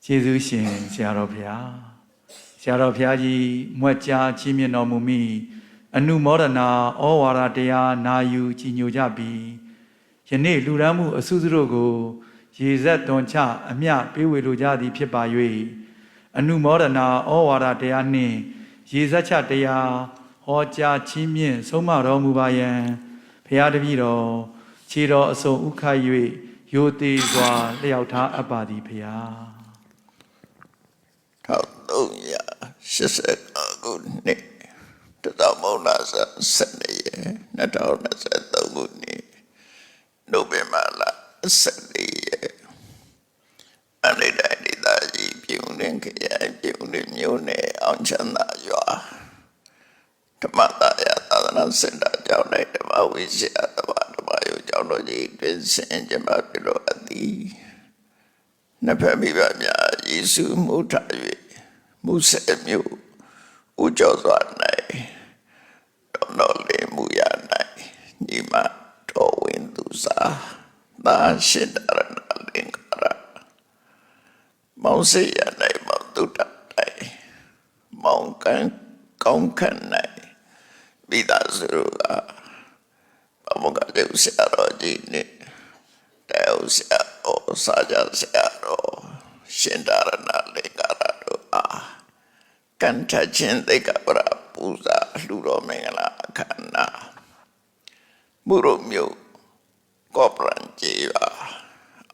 ကျေးဇူးရှင်ဆရာတော်ဘုရားဆရာတော်ဘုရားကြီးမွတ်ကြားချီးမြှင့်တော်မူမိအနုမောဒနာဩဝါဒတရားနာယူကြီးညိုကြပြီးယနေ့လူရန်မှုအစုစုတို့ကိုရေဆက်သွန်ချအမျှပေးဝေလိုကြသည်ဖြစ်ပါ၍အနုမောဒနာဩဝါဒတရားနှင့်ရေဆက်ချတရားဟောကြားချီးမြှင့်ဆုံးမတော်မူပါယံဘုရားတပည့်တော်ခြေတော်အစုံဥခိုက်၍ရိုသေစွာလျှောက်ထားအပ်ပါသည်ဘုရား1389ခုနှစ်တတော်မုံလာ12ရက်2023ခုနှစ်နိုဝင်ဘာလ14ရက်အနိဒိုင်ဒေသကြီးပြုံးရင်ခရိုင်ပြုံးရင်မြို့နယ်အောင်ချမ်းသာရွာဓမ္မတရားသာသနာစင်တာကျောင်း၌ဓမ္မဝိဇ္ဇာဓမ္မယုံကျောင်းတော်ကြီးတွင်ဆင်ကြပါပြုလို့အသည်နှစ်ဖက်မိဘများယေရှုမူထ၍မူစေမျိုးဥကြောစွာ၌တော်လေးမူရ၌ညီမတော်ဝင်သူစားသာရှိတရဏလင်္ကာရမောင်စေရ၌မောင်တုတ္တ၌မောင်ကန်ကောင်းခန့်၌မိသားစုကဘုရားကျေးဇူးဆရာတော်ကြီးနှင့်တဲဥဆရာတော်စာကြဆရာတော်ရှင်တရဏလင်္ကာရတို့အားကန်ထချင်းသိက္ခာပရပူဇာလှူတော်မင်္ဂလာအခမ်းအနားမုရုမြို့ကောပရန်ကြီးပါ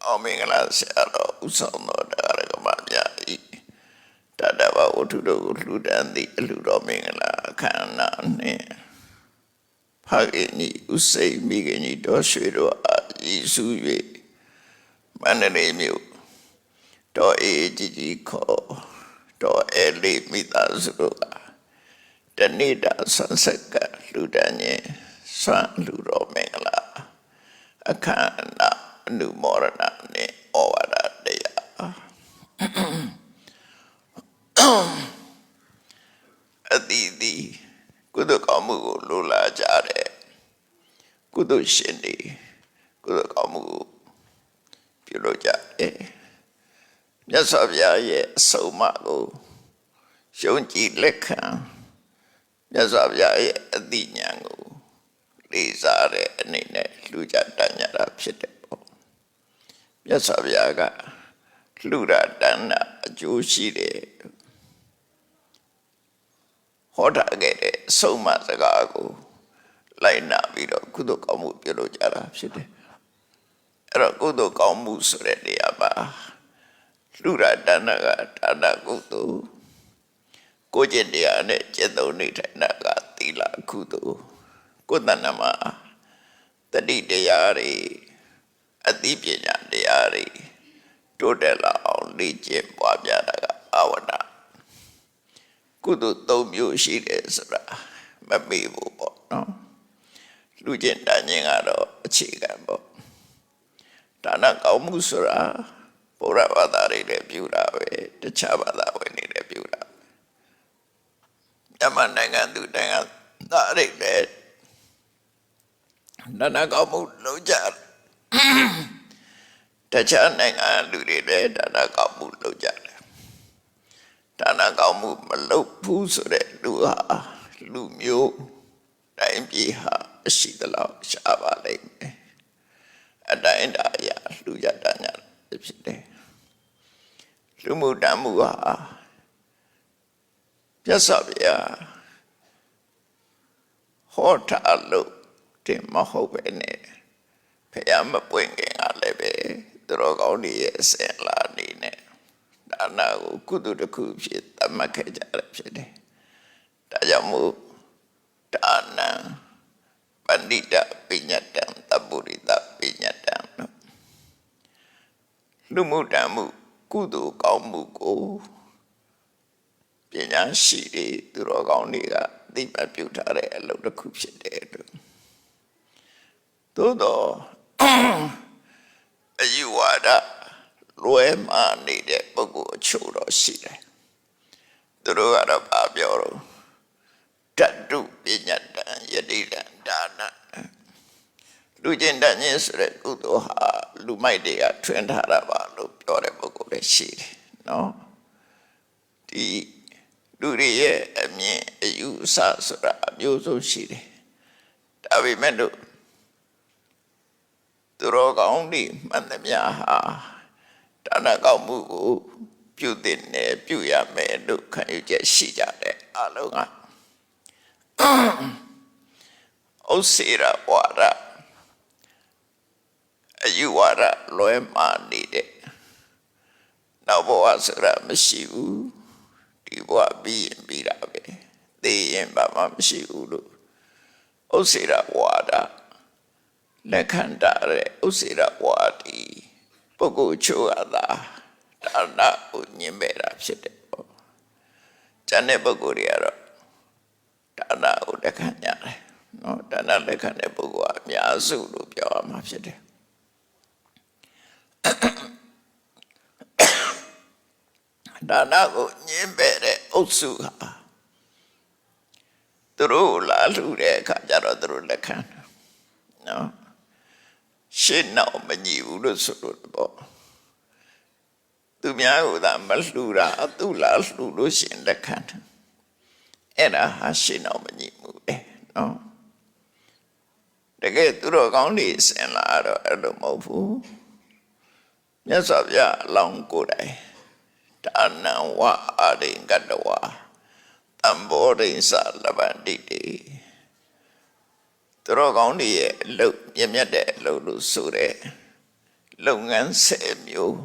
အောင်မင်္ဂလာဆရာတော်ဥဆောင်တော်တရားကမများဤတတဘဝတ္ထုတို့ကိုလှူဒန်းသည့်အလှူတော်မင်္ဂလာအခမ်းအနားနှင့်ဖခင်ကြီးဥစိန်မိခင်ကြီးတော်ရွှေတော်အားယေရှု၍မန္တလေးမြို့တော်အေးကြီးခေါ်တော်အဲလေးမိသားစုတို့ကတနေ့တာဆန်းဆက်ကလူတန်းရင်ဆွမ်းလူတော်မင်္ဂလာအခမ်းအနားအနုမောဒနာနဲ့ဩဝါဒတရားအတိအသီးကုသိုလ်ကောင်းမှုကိုလိုလားကြတဲ့ကုသိုလ်ရှင်တွေကုသိုလ်ကောင်းမှုကိုပြုလုပ်ကြတယ်မြတ်စွာဘုရားရဲ့အဆုံးအမကိုယုံကြည်လက်ခံမြတ်စွာဘုရားရဲ့အသိဉာဏ်ကိုလေးစားတဲ့အနေနဲ့လူကြတန်ကြတာဖြစ်တယ်ပေါ့မြတ်စွာဘုရားကလူရတန်တာအကျိုးရှိတယ်ဟောထားခဲ့တဲ့အဆုံးအမစကားကိုလိုက်နာပြီးတော့ကုသိုလ်ကောင်းမှုပြုလုပ်ကြတာဖြစ်တယ်အဲ့တော့ကုသိုလ်ကောင်းမှုဆိုတဲ့နေရာမှာလူရတဏကဒါနကုသိုလ်ကိုကျင့်တရားနဲ့ကျင့်သုံးနေထိုင်တာကသီလကုသိုလ်ကိုယ်တဏ္ဍမှာတတိတရားတွေအသိပညာတရားတွေတိုးတက်လာအောင်လေ့ကျင့်ပွားများတာကဘာဝနာကုသိုလ်၃မျိုးရှိတယ်ဆိုတာမမေ့ဘူးပေါ့နော်လူကျင့်တန်ခြင်းကတော့အခြေခံပေါ့ဒါနကောင်းမှုဆိုတာဘုရားဘာသာတွေလည်းပြုတာပဲတခြားဘာသာဝင်တွေလည်းပြုတာမြန်မာနိုင်ငံသူနိုင်ငံသားတွေလည်းဒါနကောင်းမှုလုပ်ကြတခြားနိုင်ငံလူတွေလည်းဒါနကောင်းမှုလုပ်ကြတယ်ဒါနကောင်းမှုမလုပ်ဘူးဆိုတဲ့လူဟာလူမျိုးတိုင်းပြည်ဟာအရှိသလောက်ရှားပါလိမ့်မယ်အတိုင်းဒါရလူရတညာဖြစ်တယ်လူမှုတမ်းမှုဟာပြတ်စားပြဟောထားလို့တင်မဟုတ်ပဲနဲ့ဖယားမပွင့်ခင်ကလည်းပဲသူတော်ကောင်းတွေရဲ့အစဉ်လာနေနဲ့ဒါနာကိုကုသိုလ်တစ်ခုဖြစ်သတ်မှတ်ခဲ့ကြရဖြစ်တယ်ဒါကြောင့်မို့ဒါနံပဏိတပိညတံတပုရိတပိညတံလူမှုတမ်းမှုကုသိုလ်ကောင်းမှုကိုပညာရှိတွေသူတော်ကောင်းတွေကသိမှတ်ပြုထားတဲ့အလုပ်တစ်ခုဖြစ်တယ်လို့သို့တော့အယူဝါဒလွဲမှားနေတဲ့ပုဂ္ဂိုလ်အချို့တော့ရှိတယ်သူတို့ကတော့ဘာပြောတော့တတုပညာတံယတိတံဒါနလူကျင့်တတ်ခြင်းဆိုတဲ့ကုသိုလ်ဟာလူမိုက်တွေကထွင်ထားတာပါလို့ပြောတဲ့ပုဂ္ဂိုလ်လည်းရှိတယ် နော်ဒီလူတွေရဲ့အမြင်အယူအဆဆိုတာအမျိုးစုံရှိတယ်ဒါပေမဲ့လို့သူတော်ကောင်းတွေမှန်သမျှဟာဒါနကောင်းမှုကိုပြုသင့်တယ်ပြုရမယ်လို့ခံယူချက်ရှိကြတယ်အလုံးကဩစေရဝါဒအယူဝါဒလွဲမှားနေတဲ့နောက်ဘဝဆိုတာမရှိဘူးဒီဘဝပြီးရင်ပြီးတာပဲသိရင်ဘာမှမရှိဘူးလို့ဩစေရဝါဒလက်ခံတာတဲ့ဥစေရဝါဒီပုဂ္ဂိုလ်ချို့ကသာဒါနကိုညင်မဲ့တာဖြစ်တယ်ပေါ့။ကျန်တဲ့ပုဂ္ဂိုလ်တွေကတော့ဒါနကိုလက်ခံကြတယ်နော်ဒါနလက်ခံတဲ့ပုဂ္ဂိုလ်ကအများစုလို့ပြောရမှာဖြစ်တယ်။ဒါနကိုညင်မဲ့တဲ့အုပ်စုဟာသူတို့လာလှူတဲ့အခါကျတော့သူတို့လက်ခံနော်ရှင်းတော့မညီဘူးလို့ဆိုလို့ပေါ့သူများကသာမလှူတာသူလာလှူလို့ရှင်းလက်ခံတယ်အဲ့ဒါဟာရှင်းတော့မညီဘူးလေနော်တကယ်သူတော်ကောင်းတွေစင်လာတော့အဲ့လိုမဟုတ်ဘူးမြတ်စွာဘုရားအလောင်းကိုယ်တိုင်ဒါနံဝအာရိကတဝါတံဘောရိစလဗန္တိတေသူတော်ကောင်းတွေရဲ့အလုပ်မြတ်မြတ်တဲ့အလုပ်လို့ဆိုတဲ့လုပ်ငန်း10မျိုး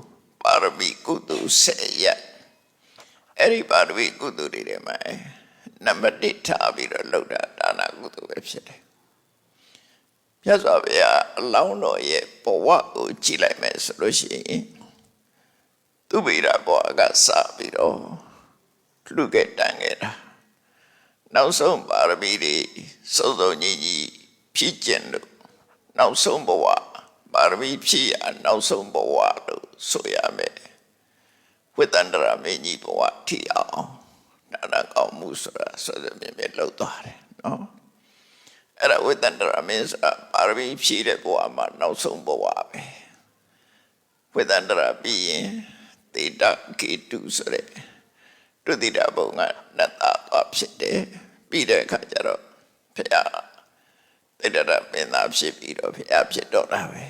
ပါရမီကုသိုလ်10ရပ်အဲ့ဒီပါရမီကုသိုလ်တွေထဲမှာနံပါတ်1ထားပြီးတော့လုပ်တာဒါနကုသိုလ်ပဲဖြစ်တယ်မြတ်စွာဘုရားအလောင်းတော်ရဲ့ဘဝကိုကြည့်လိုက်မယ်ဆိုလို့ရှိရင်သူဗေဒဘဝကစပြီးတော့လှုပ်ခဲ့တန်းခဲ့တာနောက်ဆုံးပါရမီတွေစုံစုံညီညီဖြည့်ကျင်လို့နောက်ဆုံးဘဝပါရမီဖြည့်ရနောက်ဆုံးဘဝလို့ဆိုရမယ်ဝိတ္တန္တရာမင်းကြီးဘဝထီအောင်ဒါနကောင်းမှုဆိုတာဆိုတဲ့မြင်မြင်လောက်သွားတယ်နော်အဲ့ဒါဝိတ္တန္တရာမင်းဆိုတာပါရမီဖြည့်တဲ့ဘဝမှာနောက်ဆုံးဘဝပဲဝိတ္တန္တရာပြီးရင်တေတကေတုဆိုတဲ့ဒုတိယဘုံကနတ်သားသွားဖြစ်တယ်ပြီးတဲ့အခါကျတော့ဖျားတေတရမင်းသားဖြစ်ပြီးတော့ဖျားဖြစ်တော့တာပဲ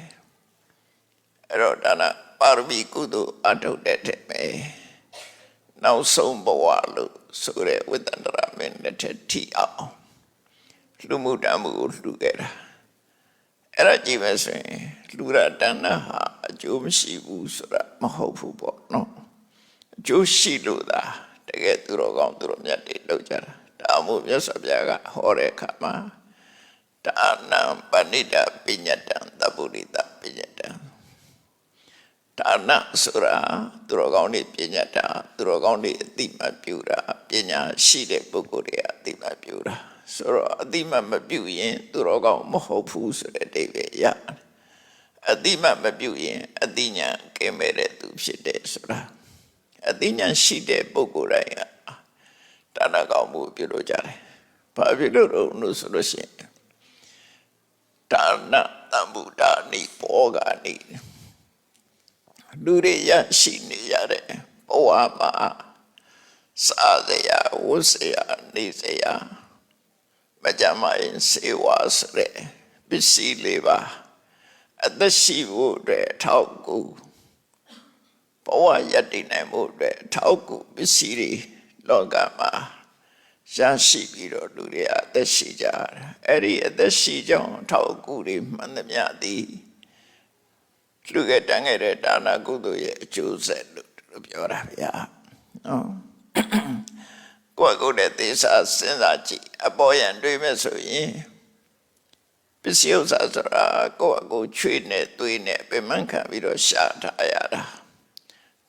အဲ့တော့ဒါနပါရမီကုသိုလ်အထုတ်တဲ့တဲ့ပဲနောက်ဆုံးဘဝလို့ဆိုတဲ့ဝိတ္တန္တရာမင်းတဲ့ထီအောင်လူမှုတမှုကိုလှူခဲ့တာအဲ့ဒါကြည့်မယ်ဆိုရင်လူရတဏ္ဍဟာအကျိုးမရှိဘူးဆိုတာမဟုတ်ဘူးပေါ့နော်အကျိုးရှိလို့သာတကယ်သူတော်ကောင်းသူတော်မြတ်တွေလုပ်ကြတာဒါမှမဟုတ်မြတ်စွာဘုရားကဟောတဲ့အခါမှာဒါနံပဏိတပညတံသဗ္ဗုရိတပညတံဒါနဆိုတာသူတော်ကောင်းတွေပညတံသူတော်ကောင်းတွေအတိမပြုတာပညာရှိတဲ့ပုဂ္ဂိုလ်တွေအတိမပြုတာဆိုတော့အတိမမပြုရင်သူတော်ကောင်းမဟုတ်ဘူးဆိုတဲ့အဓိပ္ပာယ်ရအတိမမပြုရင်အတိညာကဲမဲ့တဲ့သူဖြစ်တယ်ဆိုတာအတိညာရှိတဲ့ပုဂ္ဂိုလ်တိုင်းဒါနကောင်းမှုပြုလို့ကြတယ်ဘာဖြစ်လို့လို့ဆိုလို့ရှိရင်ဒါနတံဗုဒ္ဓနိဘောဂာနိလူတွေရရှိနေရတဲ့ဘဝမှာစားစရာဝတ်စရာနေစရာမကြမ်းမရင်စေဝါစတဲ့ပစ္စည်းလေးပါအသက်ရှိဖို့အတွက်ထောက်ကူဘဝရည်တည်နိုင်ဖို့အတွက်ထောက်ကူပစ္စည်းတွေလောကမှာရရှိပြီးတော့လူတွေအသက်ရှိကြတာအဲ့ဒီအသက်ရှိကြောင်းထောက်ကူတွေမှန်သမျှသည်လူကတန်းခဲ့တဲ့ဒါနကုသိုလ်ရဲ့အကျိုးဆက်လို့ပြောတာဗျာနော်ကိုယ့်ကိုယ်နဲ့သေစာစဉ်းစားကြည့်အပေါ်ယံတွေးမဲ့ဆိုရင်ပစ္စည်းဥစ္စာဆိုတာကိုယ့်အကိုချွေးနဲ့သွေးနဲ့ပြမန်းခံပြီးတော့ရှာထားရတာ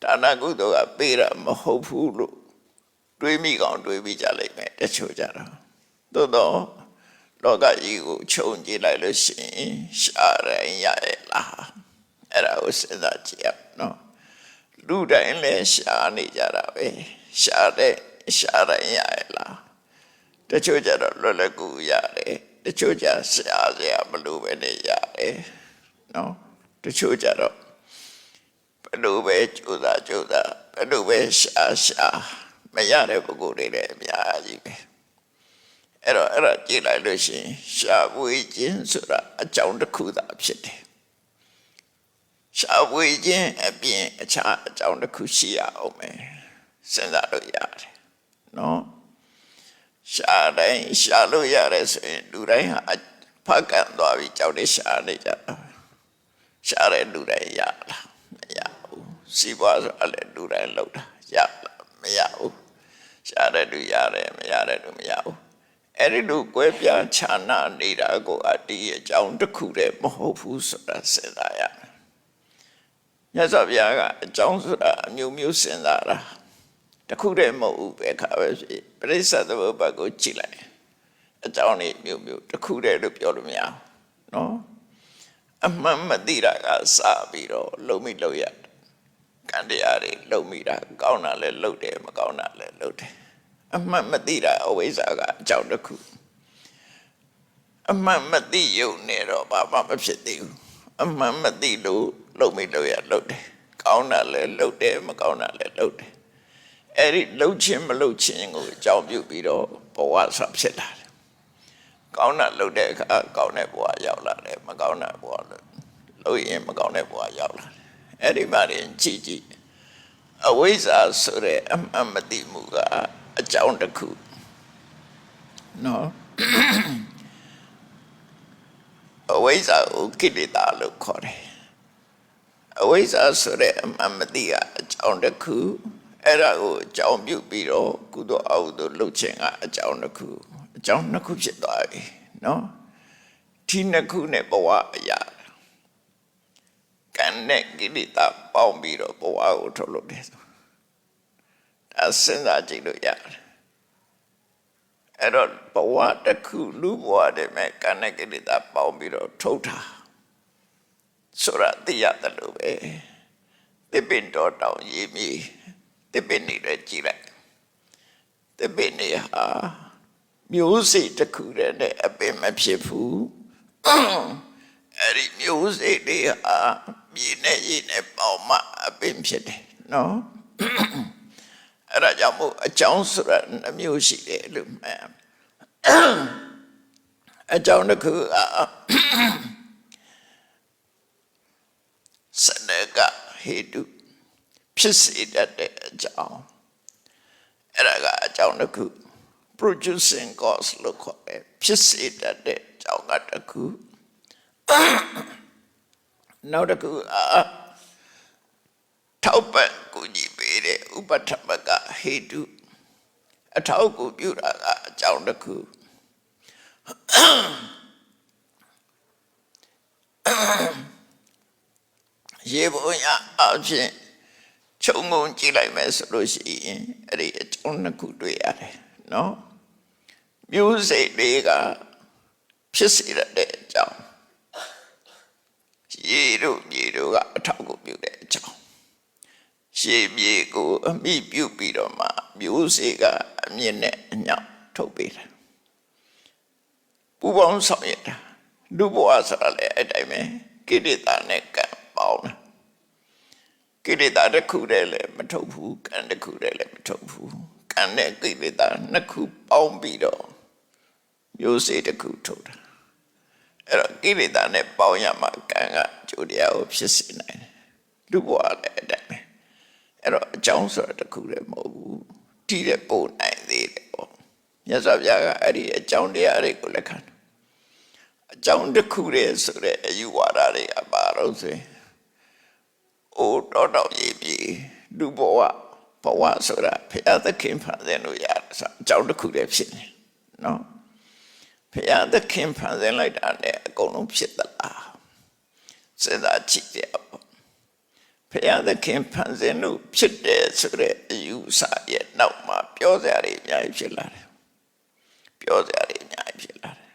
ဒါနကုသိုလ်ကပေးတာမဟုတ်ဘူးလို့တွေးမိကောင်တွေးပြီးကြလိမ့်မယ်တချို့ကြတော့သို့တော့လောကကြီးကိုခြုံကြည့်လိုက်လို့ရှိရင်ရှာရင်ရရဲ့လားအဲ့ဒါကိုစဉ်းစားကြည့်ရနော်လူတိုင်းလည်းရှာနေကြတာပဲရှာရင်ရရဲ့လားတချို့ကြတော့လွယ်လွယ်ကူရတယ်တချို့ကြရှာစရာမလိုပဲနဲ့ရတယ်နော်တချို့ကြတော့ဘယ်လိုပဲကြိုးစားဘ အဲ့လိုပဲရှာမရတဲ့ပုဂ္ဂိုလ်တွေလည်းအများကြီးပဲအဲ့ဒါကြည့်လိုက်လို့ရှိရင်ရှားဝေခြင်းဆိုတာအကြောင်းတစ်ခုသာဖြစ်တယ်ရှားဝေခြင်းအပြင်အခြားအကြောင်းတစ်ခုရှိရအောင်မယ်စဉ်းစားလို့ရတယ်နော်ရှားတိုင်းရှားလို့ရတယ်ဆိုရင်လူတိုင်းဟာဖတ်ကန်သွားပြီးကြောက်တဲ့ရှားနေကြတာရှားတဲ့လူတိုင်းရလားမရဘူးစီးပွားဆိုအဲ့လေလူတိုင်းလောက်တာရလားမရဘူးရှားတဲ့လူရတယ်မရတဲ့လူမရဘူးအဲ့ဒီလိုကွဲပြားခြားနာနေတာကိုအတီးအကြောင်းတစ်ခုတည်းမဟုတ်ဘူးဆိုတာစဉ်းစားရမယ်မြတ်စွာဘုရားကအကြောင်းဆိုတာအမျိုးမျိုးစဉ်းစားတာတစ်ခုတည်းမဟုတ်ဘူးပဲခါပဲဖြစ်ပရိစ္ဆေသမုပ္ပါဒ်ကိုကြည့်လိုက်အကြောင်းလေးမျိုးမျိုးတစ်ခုတည်းလို့ပြောလို့မရဘူးနော်အမှန်မသိတာကစပြီးတော့လုံမိလုံရကံတရားတွေလုံမိတာကောင်းတာလည်းလုံတယ်မကောင်းတာလည်းလုံတယ်အမှန်မသိတာအဝိဇ္ဇာကအကြောင်းတစ်ခုအမှန်မသိရုံနဲ့တော့ဘာမှမဖြစ်သေးဘူးအမှန်မသိလို့လုံမိလုံရလုံတယ်ကောင်းတာလည်းလုံတယ်မကောင်းတာလည်းလုံတယ်အဲ့ဒီလုံခြင်းမလုံခြင်းကိုအကြောင်းပြုပြီးတော့ဘဝဆိုဖြစ်လာတယ်ကောင်းတာလုံတဲ့အခါကောင်းတဲ့ဘဝရောက်လာတယ်မကောင်းတဲ့ဘဝလုံရင်မကောင်းတဲ့ဘဝရောက်လာတယ်အဲ့ဒီမှာရင်ကြည့်အဝိဇ္ဇာဆိုတဲ့အမှန်မသိမှုကအကြောင်းတစ်ခုနော်အဝိဇ္ဇာကိုကိလေသာလို့ခေါ်တယ်အဝိဇ္ဇာဆိုတဲ့အမှန်မသိကအကြောင်းတစ်ခုအဲ့ဒါကိုအကြောင်းပြုပြီးတော့ကုသိုလ်အကုသိုလ်လုပ်ခြင်းကအကြောင်းတစ်ခုအကြောင်းနှစ်ခုဖြစ်သွားပြီနော်ဒီနှစ်ခုနဲ့ဘဝအရာကံနဲ့ကိလေသာပေါင်းပြီးတော့ဘဝကိုထုတ်လုပ်တယ်ဒါစဉ်းစားကြည့်လို့ရတယ်အဲ့တော့ဘဝတစ်ခုလူဘဝတည်းမဲ့ကံနဲ့ကိလေသာပေါင်းပြီးတော့ထုတ်တာဆိုတာသိရတယ်လို့ပဲသစ်ပင်တော်တောင်ရေးမြေသစ်ပင်နေလည်းကြည့်လိုက်သစ်ပင်နေဟာမျိုးစေ့တစ်ခုတည်းနဲ့အပင်မဖြစ်ဘူးအဲ့ဒီမျိုးစေ့တွေဟာမြေနဲ့ရေနဲ့ပေါင်းမှအပင်ဖြစ်တယ်နော်အဲ့ဒါကြောင့်မို့အကြောင်းဆိုတာနှမျိုးရှိတယ်လို့မှတ်အကြောင်းတစ်ခုကစနကဟေတုဖြစ်စေတတ်တဲ့အကြောင်းအဲ့ဒါကအကြောင်းတစ်ခု producing cause လို့ခေါ်တယ်ဖြစ်စေတတ်တဲ့အကြောင်းကတစ်ခုနောက်တစ်ခုထောက်ပံ့ကူညီပေးတဲ့ဥပထမကဟေတုအထောက်အကူပြုတာကအကြောင်းတစ်ခုရေပုံရအဖြစ်ခြုံငုံကြည့်လိုက်မယ်ဆိုလို့ရှိရင်အဲ့ဒီအကြောင်းနှစ်ခုတွေ့ရတယ်နော်မျိုးစိတ်တွေကဖြစ်စေတဲ့အကြောင်းရေတို့မြေတို့ကအထောက်အကူပြုတဲ့အကြောင်းရှေးမြေကိုအမိပြုပြီးတော့မှမျိုးစေ့ကအမြင့်နဲ့အညောင်ထုတ်ပေးတယ်ပူပေါင်းဆောင်ရတာလူဘဝဆိုတာလည်းအဲ့တိုင်းပဲကိလေသာနဲ့ကံပေါင်းတာကိလေသာတစ်ခုတည်းလည်းမထုတ်ဘူးကံတစ်ခုတည်းလည်းမထုတ်ဘူးကံနဲ့ကိလေသာနှစ်ခုပေါင်းပြီးတော့မျိုးစေ့တစ်ခုထုတ်တာအဲ့တော့ကိလေသာနဲ့ပေါင်းရမှကံကကျိုးတရားကိုဖြစ်စေနိုင်တယ်လူဘဝလည်းအဲ့တိုင်းပဲအဲ့တော့အကြောင်းဆိုတာတစ်ခုတည်းမဟုတ်ဘူးတိတဲ့ပို့နိုင်သေးတယ်ပေါ့မြတ်စွာဘုရားကအဲ့ဒီအကြောင်းတရားတွေကိုလက်ခံအကြောင်းတစ်ခုတည်းဆိုတဲ့အယူဝါဒတွေကပါတော့ဆိုရင်အိုးတော်ရေးပြီးလူဘဝဆိုတာဘုရားသခင်ဖန်ဆင်းလို့ရတယ်ဆိုအကြောင်းတစ်ခုတည်းဖြစ်နေနော်ဘုရားသခင်ဖန်ဆင်းလိုက်တာနဲ့အကုန်လုံးဖြစ်သလားစဉ်းစားကြည့်ရအောင်ဘုရားသခင်ဖန်ဆင်းလို့ဖြစ်တယ်ဆိုတဲ့အယူဆရဲ့နောက်မှာပြောစရာတွေအများကြီးဖြစ်လာတယ်ပြောစရာတွေအများကြီးဖြစ်လာတယ်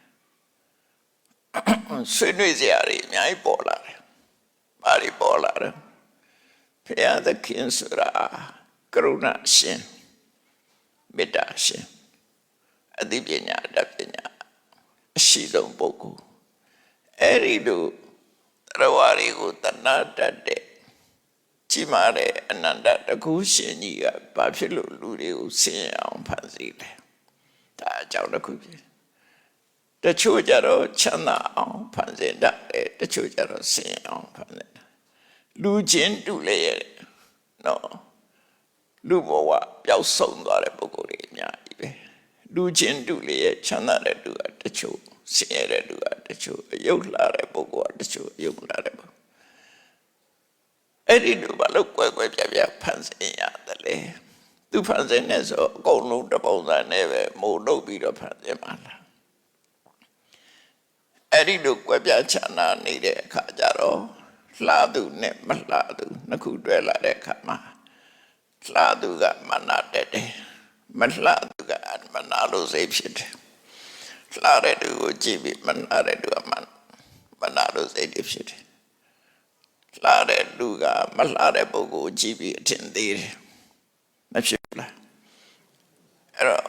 ဆွေးနွေးစရာတွေအများကြီးပေါ်လာတယ်ဘာတွေပေါ်လာတယ်ဘုရားသခင်ဆိုတာကရုဏာရှင်မေတ္တာရှင်အသိပညာတတ်ပညာအရှိဆုံးပုဂ္ဂိုလ်အဲ့ဒီလိုတရားဝါတွေကိုတဏှာတတ်တဲ့ ကြီးမားတဲ့အနန္တတကူရှင်ကြီးကဘာဖြစ်လို့လူတွေကိုဆင်းရဲအောင်ဖန်ဆီးလဲဒါအကြောင်းတစ်ခုဖြစ်တချို့ကြတော့ချမ်းသာအောင်ဖန်ဆင်းတတ်တယ်တချို့ကြတော့ဆင်းရဲအောင်ဖန်ဆင်းတယ်လူချင်းတူလေရဲ့နော်လူဘဝပျောက်ဆုံးသွားတဲ့ပုဂ္ဂိုလ်တွေအများကြီးပဲလူချင်းတူလေရဲ့ချမ်းသာတဲ့သူကတချို့ဆင်းရဲတဲ့သူကတချို့အယုတ်လာတဲ့ပုဂ္ဂိုလ်ကတချို့အယုတ်လာတဲ့ပုဂ္ဂိုလ်အဲ့ဒီလိုဘာလို့ကွယ်ကွယ်ပြားပြားဖန်ဆင်းရတယ်လေသူဖန်ဆင်းနေဆိုအကုန်လုံးတပုံစံနဲ့ပဲမို့လုပ်ပြီးတော့ဖန်ဆင်းပါလားအဲ့ဒီလိုကွယ်ပြားချမ်းသာနေတဲ့အခါကျတော့လှသူနဲ့မလှသူနှစ်ခုတွဲလာတဲ့အခါမှာလှသူကမနာတက်တယ်မလှသူကမနာလို့စိတ်ဖြစ်တယ်လှတဲ့သူကိုကြည့်ပြီးမနာတဲ့သူကမနာလို့စိတ်ဖြစ်တယ်လှတဲ့လူကမလှတဲ့ပုဂ္ဂိုလ်ကြည့်ပြီးအထင်သေးတယ်မဖြစ်ဘူးလားအဲ့တော့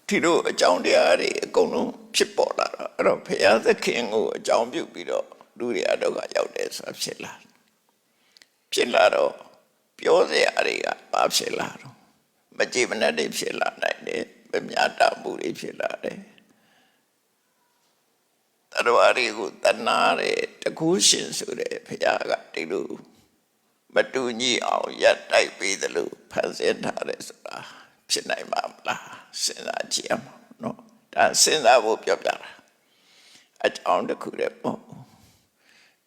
ဒီလိုအကြောင်းတရားတွေအကုန်လုံးဖြစ်ပေါ်လာတော့အဲ့တော့ဘုရားသခင်ကိုအကြောင်းပြုပြီးတော့လူတွေအတော့ကရောက်တယ်ဆိုတာဖြစ်လာတော့ပြောစရာတွေကဘာဖြစ်လာတော့မကြည်မနှက်တွေဖြစ်လာနိုင်တယ်မမြတ်တာမှုတွေဖြစ်လာတယ်တရားတွေကိုတဏှာတဲ့တကူရှင်ဆိုတဲ့ဘုရားကဒီလိုမတူညီအောင်ရပ်တိုက်ပေးတယ်လို့ဖန်ဆင်းထားတယ်ဆိုတာဖြစ်နိုင်မှာမလားစဉ်းစားကြည့်အောင်နော်ဒါစဉ်းစားဖို့ပြောပြတာအကြောင်းတစ်ခုတည်းပေါ့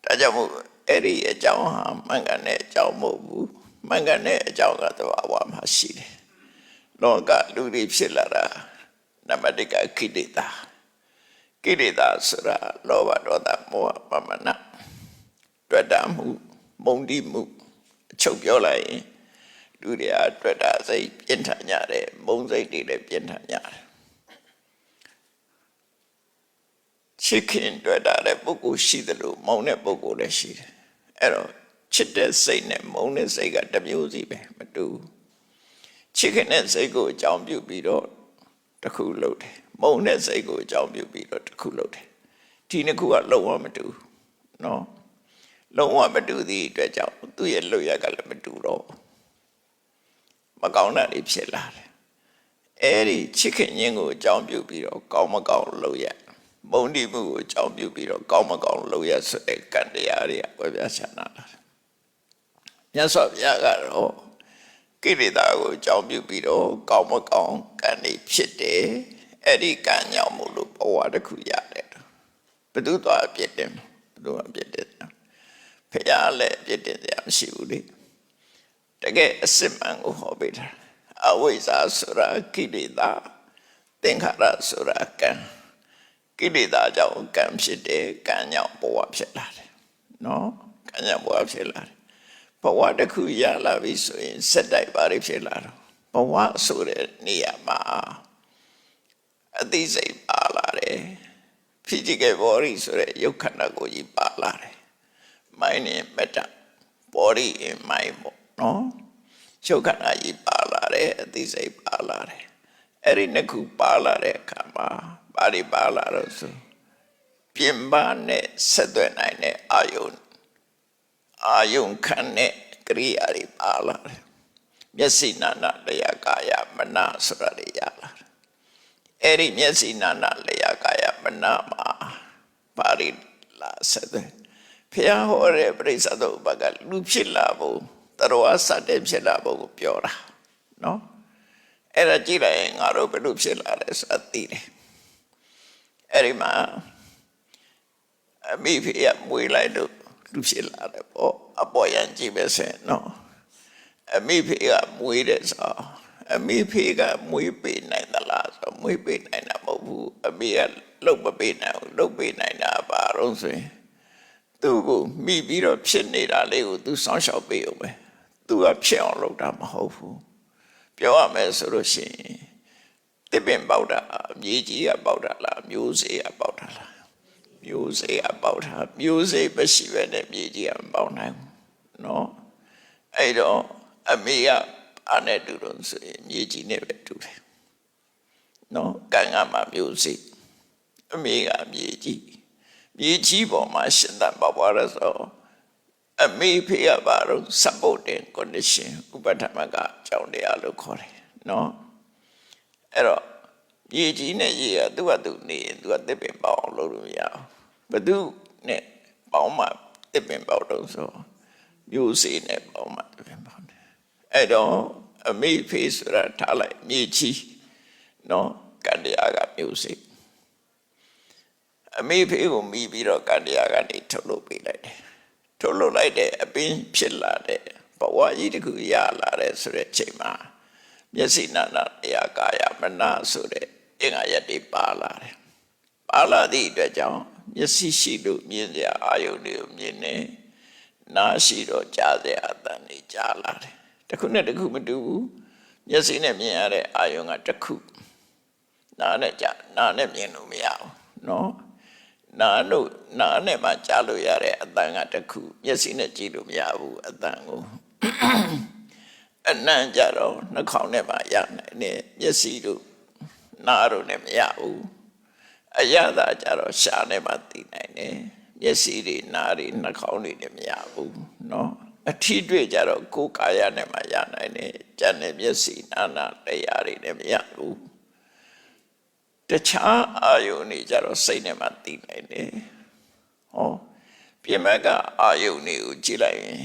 ဒါကြောင့်မို့အဲ့ဒီအကြောင်းဟာမှန်ကန်တဲ့အကြောင်းမဟုတ်ဘူးမှန်ကန်တဲ့အကြောင်းကသဘာဝမှာရှိတယ်လောကလူတွေဖြစ်လာတာနံပါတ်1ကကိလေသာဆိုတာလောဘဒေါသမောဟပမနတွေ့တာမှုမုန်းတိမှုအချုပ်ပြောလိုက်ရင်လူတွေကတွေ့တာစိတ်ပြင်းထန်ကြတယ်မုန်းစိတ်တွေလည်းပြင်းထန်ကြတယ်ချစ်ခင်တွေ့တာတဲ့ပုဂ္ဂိုလ်ရှိတယ်လို့မုန်းတဲ့ပုဂ္ဂိုလ်လည်းရှိတယ်အဲ့တော့ချစ်တဲ့စိတ်နဲ့မုန်းတဲ့စိတ်ကတစ်မျိုးစီပဲမတူချစ်ခင်တဲ့စိတ်ကိုအကြောင်းပြုပြီးတော့တစ်ခုလုပ်တယ်မုန်းတဲ့စိတ်ကိုအကြောင်းပြုပြီးတော့တစ်ခုလုပ်တယ်ဒီနှစ်ခုကလုံးဝမတူနော်လုံးဝမတူသည့်အတွက်ကြောင့်သူ့ရဲ့လုပ်ရကလည်းမတူတော့မကောင်းတာတွေဖြစ်လာတယ်အဲ့ဒီချစ်ခင်ခြင်းကိုအကြောင်းပြုပြီးတော့ကောင်းမကောင်းလုပ်ရမုန်းတိမှုကိုအကြောင်းပြုပြီးတော့ကောင်းမကောင်းလုပ်ရဆိုတဲ့ကံတရားတွေကဝေပြချနာလာတယ်မြတ်စွာဘုရားကတော့ကိလေသာကိုအကြောင်းပြုပြီးတော့ကောင်းမကောင်းကံတွေဖြစ်တယ်အဲ့ဒီကံကြောင့်မို့လို့ဘဝတစ်ခုရတယ်ဘယ်သူသွားအပြစ်တင်ဘယ်သူအပြစ်တင်ဖျားလည်းအပြစ်တင်စရာမရှိဘူးလေတကယ်အစစ်မှန်ကိုဟောပေးတာအဝိဇ္ဇာဆိုတာကိလေသာသင်္ခါရဆိုတာကံကိလေသာကြောင့်ကံဖြစ်တယ်ကံကြောင့်ဘဝဖြစ်လာတယ်နော်ကံကြောင့်ဘဝဖြစ်လာတယ်ဘဝတစ်ခုရလာပြီဆိုရင်စက်တိုက်ပါတွေဖြစ်လာတော့ဘဝဆိုတဲ့နေရာမှာအသိစိတ်ပါလာတယ် physical body ဆိုတဲ့ရုပ်ခန္ဓာကိုယ်ကြီးပါလာတယ် mind and matter body and mind ပေါ့နော်ရုပ်ခန္ဓာကြီးပါလာတယ်အသိစိတ်ပါလာတယ်အဲ့ဒီနှစ်ခုပါလာတဲ့အခါမှာဘာတွေပါလာတော့ဆိုပြင်ပနဲ့ဆက်သွယ်နိုင်တဲ့အာယုံခံတဲ့ကရိယာတွေပါလာတယ်မျက်စိနာနာလျာကာယမနဆိုတာတွေရလာတယ်အဲ့ဒီမျက်စိနာနာလျာကာယမနမှာပါရီလာဆက်သွယ်ဖျားဟောတဲ့ပရိစ္ဆေသုဘကလူဖြစ်လာဖို့တရောစတဲ့ဖြစ်လာဖို့ကိုပြောတာနော်အဲ့ဒါကြည့်လိုက်ရင်ငါတို့ဘယ်လိုဖြစ်လာလဲဆိုတာသိတယ်အဲ့ဒီမှာအမိဖေးမွေးလိုက်လို့လူဖြစ်လာတယ်ပေါ့အပေါ်ရန်ကြည့်ပဲဆင်နော်အမိဖေးကမွေးတယ်ဆိုအမိဖေးကမွေးပေးနိုင်သလားဆိုမွေးပေးနိုင်တာမဟုတ်ဘူးအမိကလှုပ်မပေးနိုင်ဘူးလှုပ်ပေးနိုင်တာပါတော့ဆိုရင်သူ့ကိုမိပြီးတော့ဖြစ်နေတာလေးကိုသူစောင့်ရှောက်ပေးအောင်ပဲသူကဖြစ်အောင်လုပ်တာမဟုတ်ဘူးပြောရမယ်ဆိုလို့ရှိရင်တစ်ပင်ပေါက်တာမြေကြီးကပေါက်တာလားမျိုးစေ့ကပေါက်တာလားမျိုးစေ့ကပေါက်တာမျိုးစေ့မရှိဘဲနဲ့မြေကြီးကမပေါက်နိုင်ဘူးနော်အဲ့တော့အမေကအားနဲ့တူတော့ဆိုရင်မြေကြီးနဲ့ပဲတူတယ်နော်ကံကမှမျိုးစေ့အမေကမြေကြီးပေါ်မှာရှင်သန်ပေါက်သွားရဆို အမေဖေကဘာလို့ supporting condition ဥပဒမကကြောင်းတရားလို့ခေါ်တယ်နော်အဲ့တော့ရေကြီးနဲ့ရေကသူ့ဟာသူနေသူကတစ်ပင်ပေါအောင်လုပ်လို့မရအောင်ဘသူနဲ့ပေါင်းမှတစ်ပင်ပေါတော့ဆိုမျိုးစေ့နဲ့ပေါင်းမှတစ်ပင်ပေါတယ်အဲ့တော့အမေဖေဆိုတာထားလိုက်မြေကြီးနော်ကံတရားကမျိုးစေ့အမေဖေကိုမိပြီးတော့ကံတရားကနေထုတ်လုပ်ပေးလိုက်တယ်ထုတ်လုပ်လိုက်တဲ့အပင်ဖြစ်လာတဲ့ဘဝကြီးတစ်ခုရလာတဲ့ဆိုတဲ့ချိန်မှာမျက်စိနာနာတရားကာယမနာဆိုတဲ့အင်္ဂါရတိပါလာတယ်ပါလာသည့်အတွက်ကြောင့်မျက်စိရှိလို့မြင်ကြအာယုန်တွေကိုမြင်နေနားရှိတော့ကြားကြအသံတွေကြားလာတယ်တစ်ခုနဲ့တစ်ခုမတူဘူးမျက်စိနဲ့မြင်ရတဲ့အာယုန်ကတစ်ခုနားနဲ့ကြားနားနဲ့မြင်လို့မရဘူးနော်နာနဲ့မှကြားလို့ရတဲ့အသံကတစ်ခုမျက်စိနဲ့ကြည့်လို့မရဘူးအသံကိုအနံ့ကြတော့နှာခေါင်းနဲ့မှရနိုင်တယ်မျက်စိတို့နားတို့နဲ့မရဘူးအရသာကြတော့ရှားနဲ့မှသိနိုင်တယ်မျက်စိတွေနားတွေနှာခေါင်းတွေနဲ့မရဘူးเนาะအထီးတွေ့ကြတော့ကိုယ်ကာယနဲ့မှရနိုင်တယ်ကြံတဲ့မျက်စိနာနာတရားတွေနဲ့မရဘူးတခြားအာယုန်တွေကြတော့စိတ်နဲ့မှသိနိုင်တယ်ဟောပြင်မကအာယုန်တွေကိုကြည့်လိုက်ရင်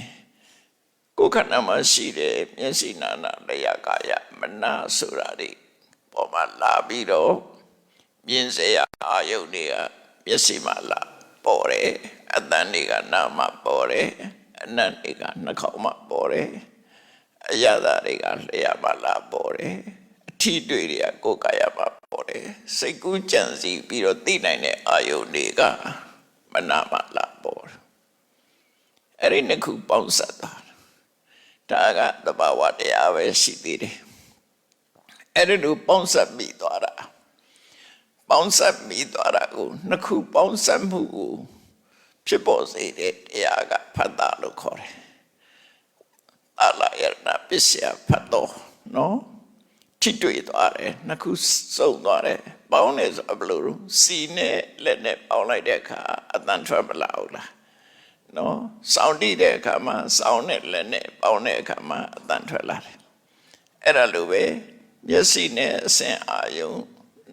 ကိုယ်ခန္ဓာမှာရှိတဲ့မျက်စိနာနာတရားကာယမနာဆိုတာတွေပေါ်မှာလာပြီးတော့မြင်စေရအာယုန်တွေကမျက်စိမှာလာပေါ်တယ်အသံတွေကနားမှာပေါ်တယ်အနံ့တွေကနှာခေါင်းမှာပေါ်တယ်အရသာတွေကလျှာမှာလာပေါ်တယ်အထီးတွေ့တွေကကိုယ်ကာယမှာပေါ်တယ်စိတ်ကူးကြံစည်ပြီးတော့သိနိုင်တဲ့အာယုန်တွေကမနာမှာလာပေါ်တယ်အဲ့ဒီနှစ်ခုပေါင်းစပ်တာဒါကသဘာဝတရားပဲရှိသေးတယ်အဲ့ဒီလိုပေါင်းစပ်ပြီးသွားတာပေါင်းစပ်ပြီးသွားတာကိုနှစ်ခုပေါင်းစပ်မှုကိုဖြစ်ပေါ်စေတဲ့တရားကဖတ်တာလို့ခေါ်တယ်။အလာယနာပစ္စယဖတ်တော့နော်ထိတွေ့သွားတယ်နှစ်ခုစုံသွားတယ်ပေါင်းတယ်ဆိုဘယ်လိုလဲစီနဲ့လက်နဲ့ပေါင်းလိုက်တဲ့အခါအတန်ထွက်မလာဘူးလားနော်စောင်းတိတဲ့အခါမှာစောင်းနဲ့လက်နဲ့ပေါင်းတဲ့အခါမှာအတန်ထွက်လာတယ်အဲ့ဒါလိုပဲမျက်စိနဲ့အစင်အာယုံ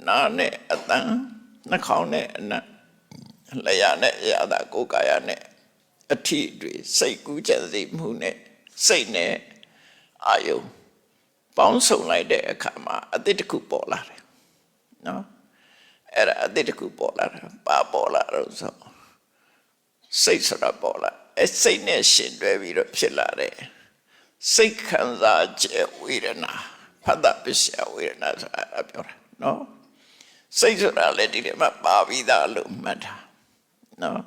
နားနဲ့အတန်နှာခေါင်းနဲ့အနံ့လျှာနဲ့ရတာကိုယ်ကာယနဲ့အထီးတွေစိတ်ကူးကြံစည်မှုနဲ့စိတ်နဲ့အာယုံပေါင်းစုံလိုက်တဲ့အခါမှာအတိတ်တစ်ခုပေါ်လာတယ်နော်အဲ့ဒါအတိတ်တစ်ခုပေါ်လာတာပါပေါ်လာတော့ဆိုစိတ်ဆိုတာပေါ်လာအဲ့စိတ်နဲ့ရှင်တွဲပြီးတော့ဖြစ်လာတယ်စိတ်ခံစားချက်ဝေဒနာဖတ်တာပစ္စယဝေဒနာဆိုတာပြောတာနော်စိတ်ဆိုတာလည်းဒီထဲမှာပါပြီးသားလို့မှတ်တာနော်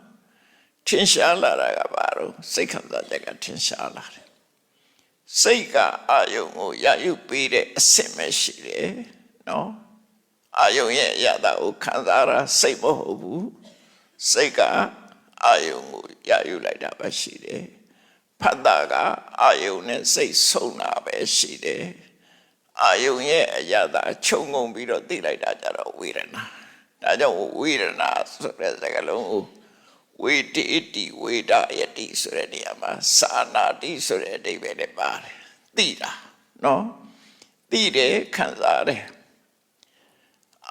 ထင်ရှားလာတာကဘာလို့စိတ်ခံစားချက်ကထင်ရှားလာတယ်စိတ်ကအာယုံကိုရယူပေးတဲ့အဆင့်ပဲရှိတယ်နော်အာယုံရဲ့ရတာကိုခံစားတာစိတ်မဟုတ်ဘူးစိတ်ကအာယုံကိုရယူလိုက်တာပဲရှိတယ်ဖတ်တာကအာယုံနဲ့စိတ်ဆုံးတာပဲရှိတယ်အာယုံရဲ့အရသာခြုံငုံပြီးတော့သိလိုက်တာကြတော့ဝေဒနာဒါကြောင့်ဝေဒနာဆိုတဲ့စကားလုံးကိုဝေတိတိဝေဒယတိဆိုတဲ့နေရာမှာသာနာတိဆိုတဲ့အဓိပ္ပာယ်နဲ့ပါတယ်သိတာနော်သိတယ်ခံစားတယ်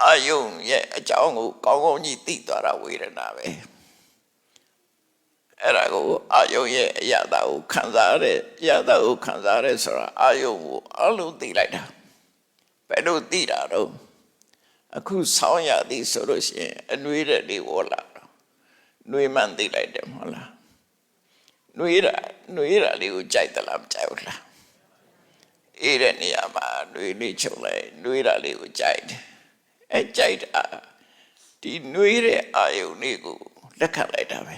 အာယုံရဲ့အကြောင်းကိုကောင်းကောင်းကြီးသိသွားတာဝေဒနာပဲအဲ့ဒါကိုအာယုံရဲ့အရသာကိုခံစားတဲ့အရသာကိုခံစားရဲဆိုတာအာယုံကိုအလုံးသိလိုက်တာဘယ်လိုသိတာတော့အခုဆောင်းရသည်ဆိုလို့ရှိရင်အနွေးတဲ့တွေဝေါ်လာတော့နှွေးမှန်သိလိုက်တယ်မဟုတ်လားနှွေးတာလေးကိုကြိုက်သလားမကြိုက်ဘူးလားအေးတဲ့နေရာမှာနှွေးလေးချုပ်လိုက်နှွေးတာလေးကိုကြိုက်တယ်အဲကြိုက်တာဒီနှွေးတဲ့အာယုန်လေးကိုလက်ခံလိုက်တာပဲ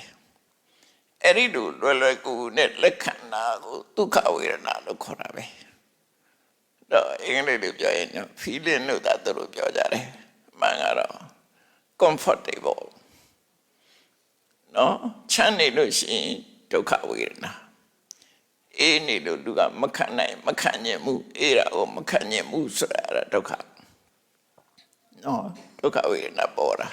အဲ့ဒီလိုလွယ်လွယ်ကူကူနဲ့လက်ခံတာကိုဒုက္ခဝေဒနာလို့ခေါ်တာပဲတော့အင်္ဂလိပ်လိုပြောရင် feeling လို့သာသူတို့ပြောကြတယ်မှန်ကတော့ comfortable နော်ချမ်းနေလို့ရှိရင်ဒုက္ခဝေဒနာအေးနေလို့သူကမခံနိုင်မခံညင်မှုအေးတာကိုမခံညင်မှုဆိုတာအဲ့ဒါဒုက္ခနော်ဒုက္ခဝေဒနာပေါ်တာ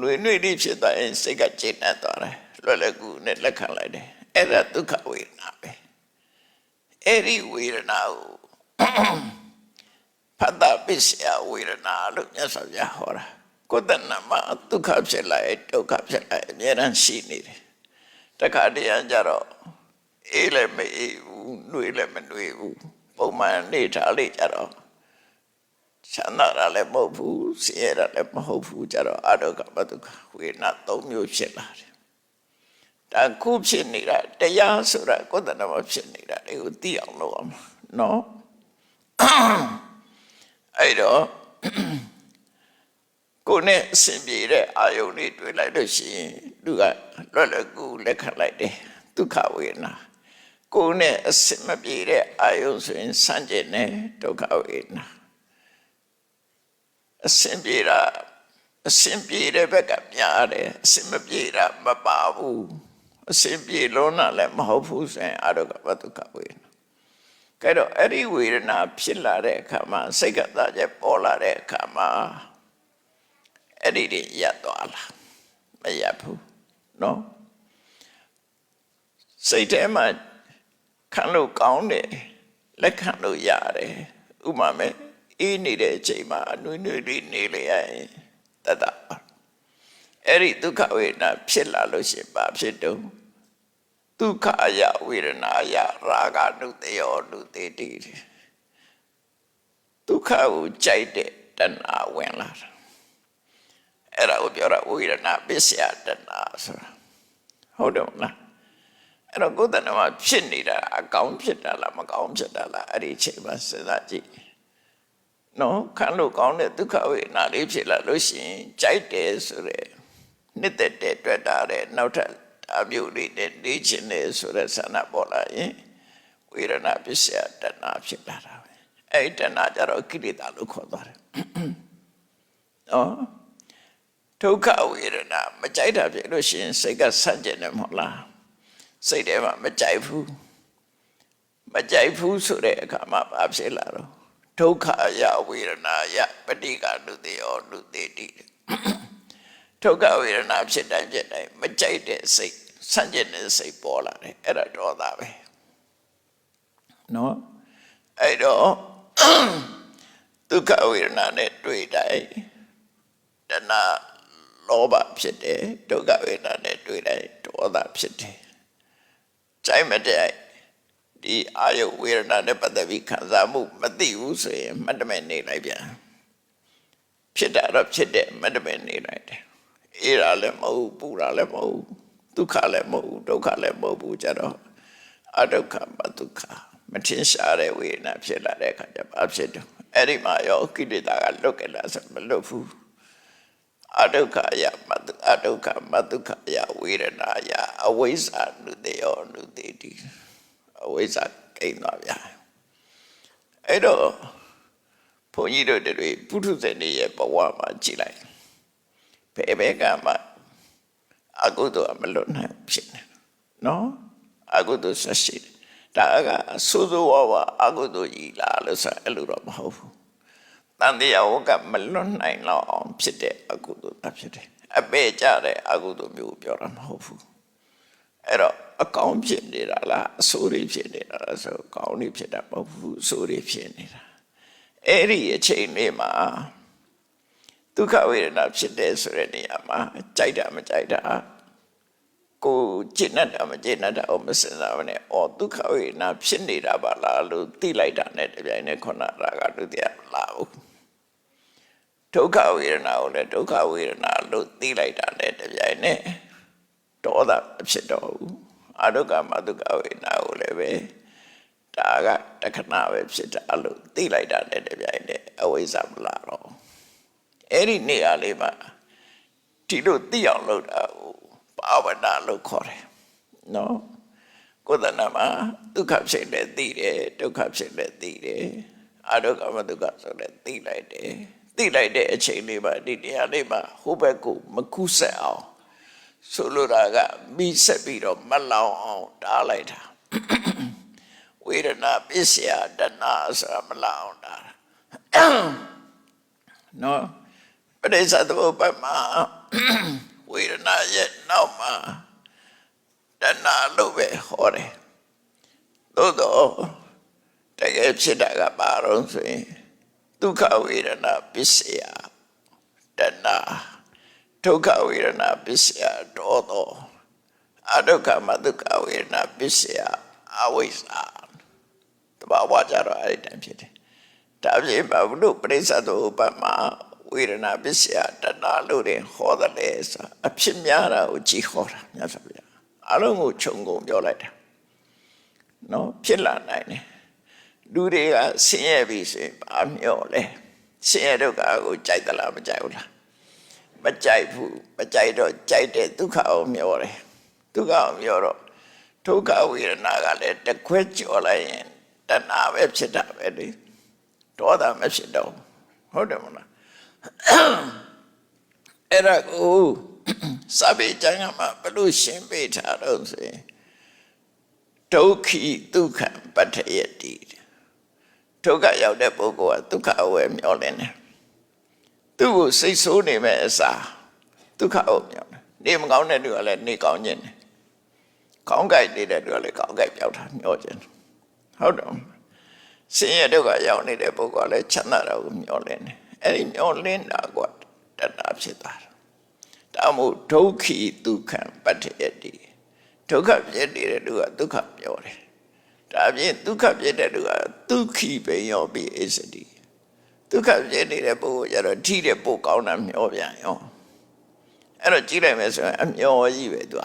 နှွေနှွေလေးဖြစ်သွားရင်စိတ်ကကျေနပ်သွားတယ်လွယ်လွယ်ကူကူနဲ့လက်ခံလိုက်တယ်အဲ့ဒါဒုက္ခဝေဒနာပဲအဲ့ဒီဝေဒနာကိုဖတ်တာပစ္စယဝေဒနာလို့မြတ်စွာဘုရားဟောတာကိုယ်တဏ္ဍမှာဒုက္ခဖြစ်လာဒုက္ခဖြစ်လာအများရန်ရှိနေတယ်တခါတည်းကြတော့အေးလည်းမအေးဘူးနှွေလည်းမနှွေဘူးပုံမှန်နေထားလေကြတော့ချမ်းသာတာလည်းမဟုတ်ဘူးဆင်းရဲတာလည်းမဟုတ်ဘူးကြတော့အဒုက္ခမဒုက္ခဝေဒနာ၃မျိုးဖြစ်လာတယ်ဒါခုဖြစ်နေတာတရားဆိုတာကိုယ်တဏ္ဍမှာဖြစ်နေတာတွေကိုသိအောင်လုပ်အောင်နော်အဲ့တော့ကိုယ်နဲ့အစဉ်ပြေတဲ့အာယုန်တွေတွေ့လိုက်လို့ရှိရင်သူကလွယ်လွယ်ကူလက်ခံလိုက်တယ်ဒုက္ခဝေဒနာကိုယ်နဲ့အစဉ်မပြေတဲ့အာယုန်ဆိုရင်ဆန့်ကျင်တယ်ဒုက္ခဝေဒနာအစဉ်ပြေတာအစဉ်ပြေတဲ့ဘက်ကများတယ်အစဉ်မပြေတာမပါဘူးအစဉ်ပြေလုံးတာလည်းမဟုတ်ဘူးဆိုရင်အဒုက္ခဘဒုက္ခဝေဒနာကဲတော့အဲ့ဒီဝေဒနာဖြစ်လာတဲ့အခါမှာစိတ်ကသာချက်ပေါ်လာတဲ့အခါမှာအဲ့ဒီတွေရပ်သွားလားမရပ်ဘူးနော်စိတ်ထဲမှာခံလို့ကောင်းတယ်လက်ခံလို့ရတယ်ဥပမာမဲ့အေးနေတဲ့အချိန်မှာနှွေးနှွေးလေးနေလေရရင်တတ်တာအဲ့ဒီဒုက္ခဝေဒနာဖြစ်လာလို့ရှိရင်ဘာဖြစ်တော့ဒုက္ခအယဝေဒနာအယရာဂနုတေယောနုတေတိဒုက္ခကိုကြိုက်တဲ့တဏှာဝင်လာတာအဲ့ဒါကိုပြောတာဝေဒနာပစ္စယတဏှာဆိုတာဟုတ်တယ်မလားအဲ့တော့ကိုယ်တဏှာမှာဖြစ်နေတာအကောင်းဖြစ်တာလားမကောင်းဖြစ်တာလားအဲ့ဒီအချိန်မှာစဉ်းစားကြည့်နော်ခံလို့ကောင်းတဲ့ဒုက္ခဝေဒနာလေးဖြစ်လာလို့ရှိရင်ကြိုက်တယ်ဆိုရဲနှစ်သက်တဲ့တွေ့တာတဲ့နောက်ထပ်အမျိုးလေးနဲ့နေချင်တယ်ဆိုတဲ့ဆန္ဒပေါ်လာရင်ဝေဒနာပစ္စယတဏှာဖြစ်လာတာပဲအဲ့ဒီတဏှာကြတော့ကိလေသာလို့ခေါ်သွားတယ်နော်ဒုက္ခဝေဒနာမကြိုက်တာဖြစ်လို့ရှိရင်စိတ်ကဆန့်ကျင်တယ်မဟုတ်လားစိတ်ထဲမှာမကြိုက်ဘူးဆိုတဲ့အခါမှာဘာဖြစ်လာတော့ဒုက္ခအယဝေဒနာယပဋိက္ခနုတေယောနုတေတိဒုက္ခဝေဒနာဖြစ်တိုင်းမကြိုက်တဲ့စိတ်ဆန့်ကျင်တဲ့စိတ်ပေါ်လာတယ်အဲ့ဒါဒေါသပဲနော်အဲ့တော့ဒုက္ခဝေဒနာနဲ့တွေ့တိုင်းတဏှာလောဘဖြစ်တယ်ဒုက္ခဝေဒနာနဲ့တွေ့တိုင်းဒေါသဖြစ်တယ်ကြိုက်မတဲ့ဒီအာယုဝေဒနာနဲ့ပတ်သက်ပြီးခံစားမှုမသိဘူးဆိုရင်မတ္တမဲ့နေလိုက်ပြန်ဖြစ်တာတော့ဖြစ်တယ်မတ္တမဲ့နေလိုက်တယ်အေးတာလည်းမဟုတ်ပူတာလည်းမဟုတ်ဒုက္ခလည်းမဟုတ်ဒုက္ခလည်းမဟုတ်ဘူးကြတော့အဒုက္ခမဒုက္ခမထင်ရှားတဲ့ဝေဒနာဖြစ်လာတဲ့အခါကျဘာဖြစ်တော့အဲ့ဒီမှာရောကိလေသာကလွတ်ကြလားဆိုမလွတ်ဘူးအဒုက္ခယမအဒုက္ခမဒုက္ခယဝေဒနာယအဝိဇ္ဇာနုတေယောနုတေတိအဝိဇ္ဇာကိန်းသွားဗျာအဲ့တော့ဘုန်းကြီးတို့တွေပုထုဇဉ်တွေရဲ့ဘဝမှာကြည်လိုက်ဘယ်ကမှအကုသိုလ်မလွတ်နိုင်ဖြစ်နေနော်အကုသိုလ်ဆက်ရှိတယ်ဒါကစိုးစိုးဝါးဝါအကုသိုလ်ကြီးလားလို့ဆိုအဲ့လိုတော့မဟုတ်ဘူးတန်တရားဝကမလွတ်နိုင်တော့အောင်ဖြစ်တဲ့အကုသိုလ်တာဖြစ်တယ်အပေကြတဲ့အကုသိုလ်မျိုးပြောတာမဟုတ်ဘူးအဲ့တော့အကောင်းဖြစ်နေတာလားအဆိုးတွေဖြစ်နေတာလားဆိုကောင်းတွေဖြစ်တာမဟုတ်ဘူးအဆိုးတွေဖြစ်နေတာအဲ့ဒီအချိန်လေးမှာဒုက္ခဝေဒနာဖြစ်တဲ့ဆိုတဲ့နေရာမှာကြိုက်တာမကြိုက်တာကိုကျင့်တတ်တာမကျင့်တတ်တာအောင်မစင်စားဘဲနဲ့ဒုက္ခဝေဒနာဖြစ်နေတာပါလားလို့သိလိုက်တာနဲ့တပြိုင်နက်ခုနရာဂဒုတိယမလာဘူးဒုက္ခဝေဒနာကိုလည်းဒုက္ခဝေဒနာလို့သိလိုက်တာနဲ့တပြိုင်နက်ဒေါသဖြစ်တော့ဘူးအဒုက္ခမဒုက္ခဝေဒနာကိုလည်းပဲဒါကတခဏပဲဖြစ်တာလို့သိလိုက်တာနဲ့တပြိုင်နက်အဝိဇ္ဇာမလာတော့အဲ့ဒီနေရာလေးမှာဒီလိုသိအောင်လုပ်တာကိုဘာဝနာလို့ခေါ်တယ်နော်ကိုယ်တဏ္ဍမှာဒုက္ခဖြစ်လဲသိတယ်ဒုက္ခဖြစ်လဲသိတယ်အဒုက္ခမဒုက္ခဆိုလဲသိလိုက်တယ်သိလိုက်တဲ့အချိန်လေးမှာဒီတရားလေးမှာဟိုဘက်ကိုမကူးဆက်အောင်ဆိုလိုတာကမိဆက်ပြီးတော့မလောင်အောင်တားလိုက်တာဝေဒနာပစ္စယတဏှာဆိုတာမလောင်တာနော်ဘ ရိစ္ဆသမုပ္ပါဒ်မှာဝေဒနာရဲ့နောက်မှာတဏှာလို့ပဲဟောတယ်သို့တော့တကယ်ဖြစ်တာကဘာလို့ဆိုရင်ဒုက္ခဝေဒနာပစ္စယတဏှာဒုက္ခဝေဒနာပစ္စယဒေါသောအဒုက္ခမဒုက္ခဝေဒနာပစ္စယအဝိဇ္ဇာတဘာဝကြတော့အဲ့ဒီတည်းဖြစ်တယ်ဒါပြင်ဘာလို့ပရိစ္ဆသမုပ္ပါဒ်မှာဝေဒနာပစ္စယတဏှာလို့တင်ဟောတယ်လေဆိုအဖြစ်များတာကိုကြည်ဟောတာမြတ်စွာဘုရားအလုံးကိုခြုံငုံပြောလိုက်တာနော်ဖြစ်လာနိုင်တယ်လူတွေကဆင်းရဲပြီဆိုရင်ဘာမျောလဲဆင်းရဲဒုက္ခကိုကြိုက်သလားမကြိုက်ဘူးလားမကြိုက်ဘူးမကြိုက်တော့ကြိုက်တဲ့ဒုက္ခကိုမျောတယ်ဒုက္ခကိုမျောတော့ဒုက္ခဝေဒနာကလည်းတစ်ခွက်ကြော်လိုက်ရင်တဏှာပဲဖြစ်တာပဲလေဒေါသမဖြစ်တော့ဟုတ်တယ်မလားအဲ့ဒါကိုစာပေကျမ်းမှာဘလို့ရှင်းပြထားတော့ဆိုရင်ဒုက္ခိဒုက္ခံပတ္ထယတိဒုက္ခရောက်တဲ့ပုဂ္ဂိုလ်ကဒုက္ခအဝယ်မျောလင်းတယ်သူ့ကိုစိတ်ဆိုးနေမဲ့အစားဒုက္ခအဝယ်မျောတယ်နေမကောင်းတဲ့သူကလည်းနေကောင်းခြင်းတယ်ကောင်းကြိုက်နေတဲ့သူကလည်းကောင်းကြိုက်ပြောက်တာမျောခြင်းဟုတ်တော့ဆင်းရဲဒုက္ခရောက်နေတဲ့ပုဂ္ဂိုလ်ကလည်းချမ်းသာတာကိုမျောလင်းတယ်အဲ့ဒီမျောလင်းတာကတဏှာဖြစ်တာဒါမို့ဒုက္ခိဒုက္ခံပတ္ထယတိဒုက္ခဖြစ်နေတဲ့သူကဒုက္ခပြောတယ်ဒါပြင်ဒုက္ခဖြစ်တဲ့သူကဒုက္ခိပဲရောပြီးအစ္စတိဒုက္ခဖြစ်နေတဲ့ပုဂ္ဂိုလ်ကျတော့ထိတဲ့ပို့ကောင်းတာမျောပြန်ရောအဲ့တော့ကြည့်လိုက်မယ်ဆိုရင်အမျောကြီးပဲသူက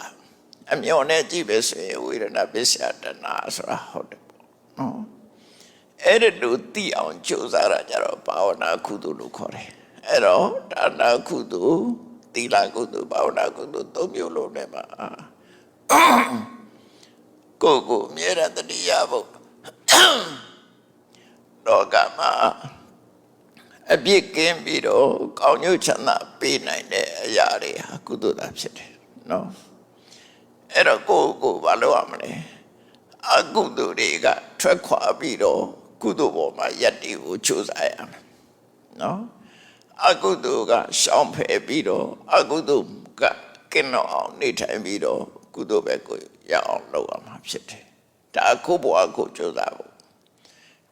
အမျောနဲ့ကြည့်ပဲဆိုရင်ဝေဒနာပစ္စယတဏှာဆိုတာဟုတ်တယ်ပေါ့နော်အဲ့ဒါလို့သိအောင်ကြိုးစားရကြတော့ဘာဝနာကုသိုလ်လို့ခေါ်တယ်အဲ့တော့ဒါနကုသိုလ်သီလကုသိုလ်ဘာဝနာကုသိုလ်သုံးမျိုးလုံးနဲ့မှာကိုယ်အမြဲတမ်းတတိယဖို့လောကမှာအပြစ်ကင်းပြီးတော့ကောင်းကျိုးချမ်းသာပေးနိုင်တဲ့အရာတွေဟာကုသိုလ်သာဖြစ်တယ်နော်အဲ့တော့ကိုယ်ဘာလုပ်ရမလဲအကုသိုလ်တွေကထွက်ခွာပြီးတော့ကုသိုလ်ပေါ်မှာယက်တီကိုချိုးစားရမယ်နော်အကုသိုလ်ကရှောင်ဖယ်ပြီးတော့အကုသိုလ်ကကင်းတော့အောင်နေထိုင်ပြီးတော့ကုသိုလ်ပဲကိုရအောင်လုပ်ရမှာဖြစ်တယ်ဒါကိုဘဝကိုကြိုးစားဖို့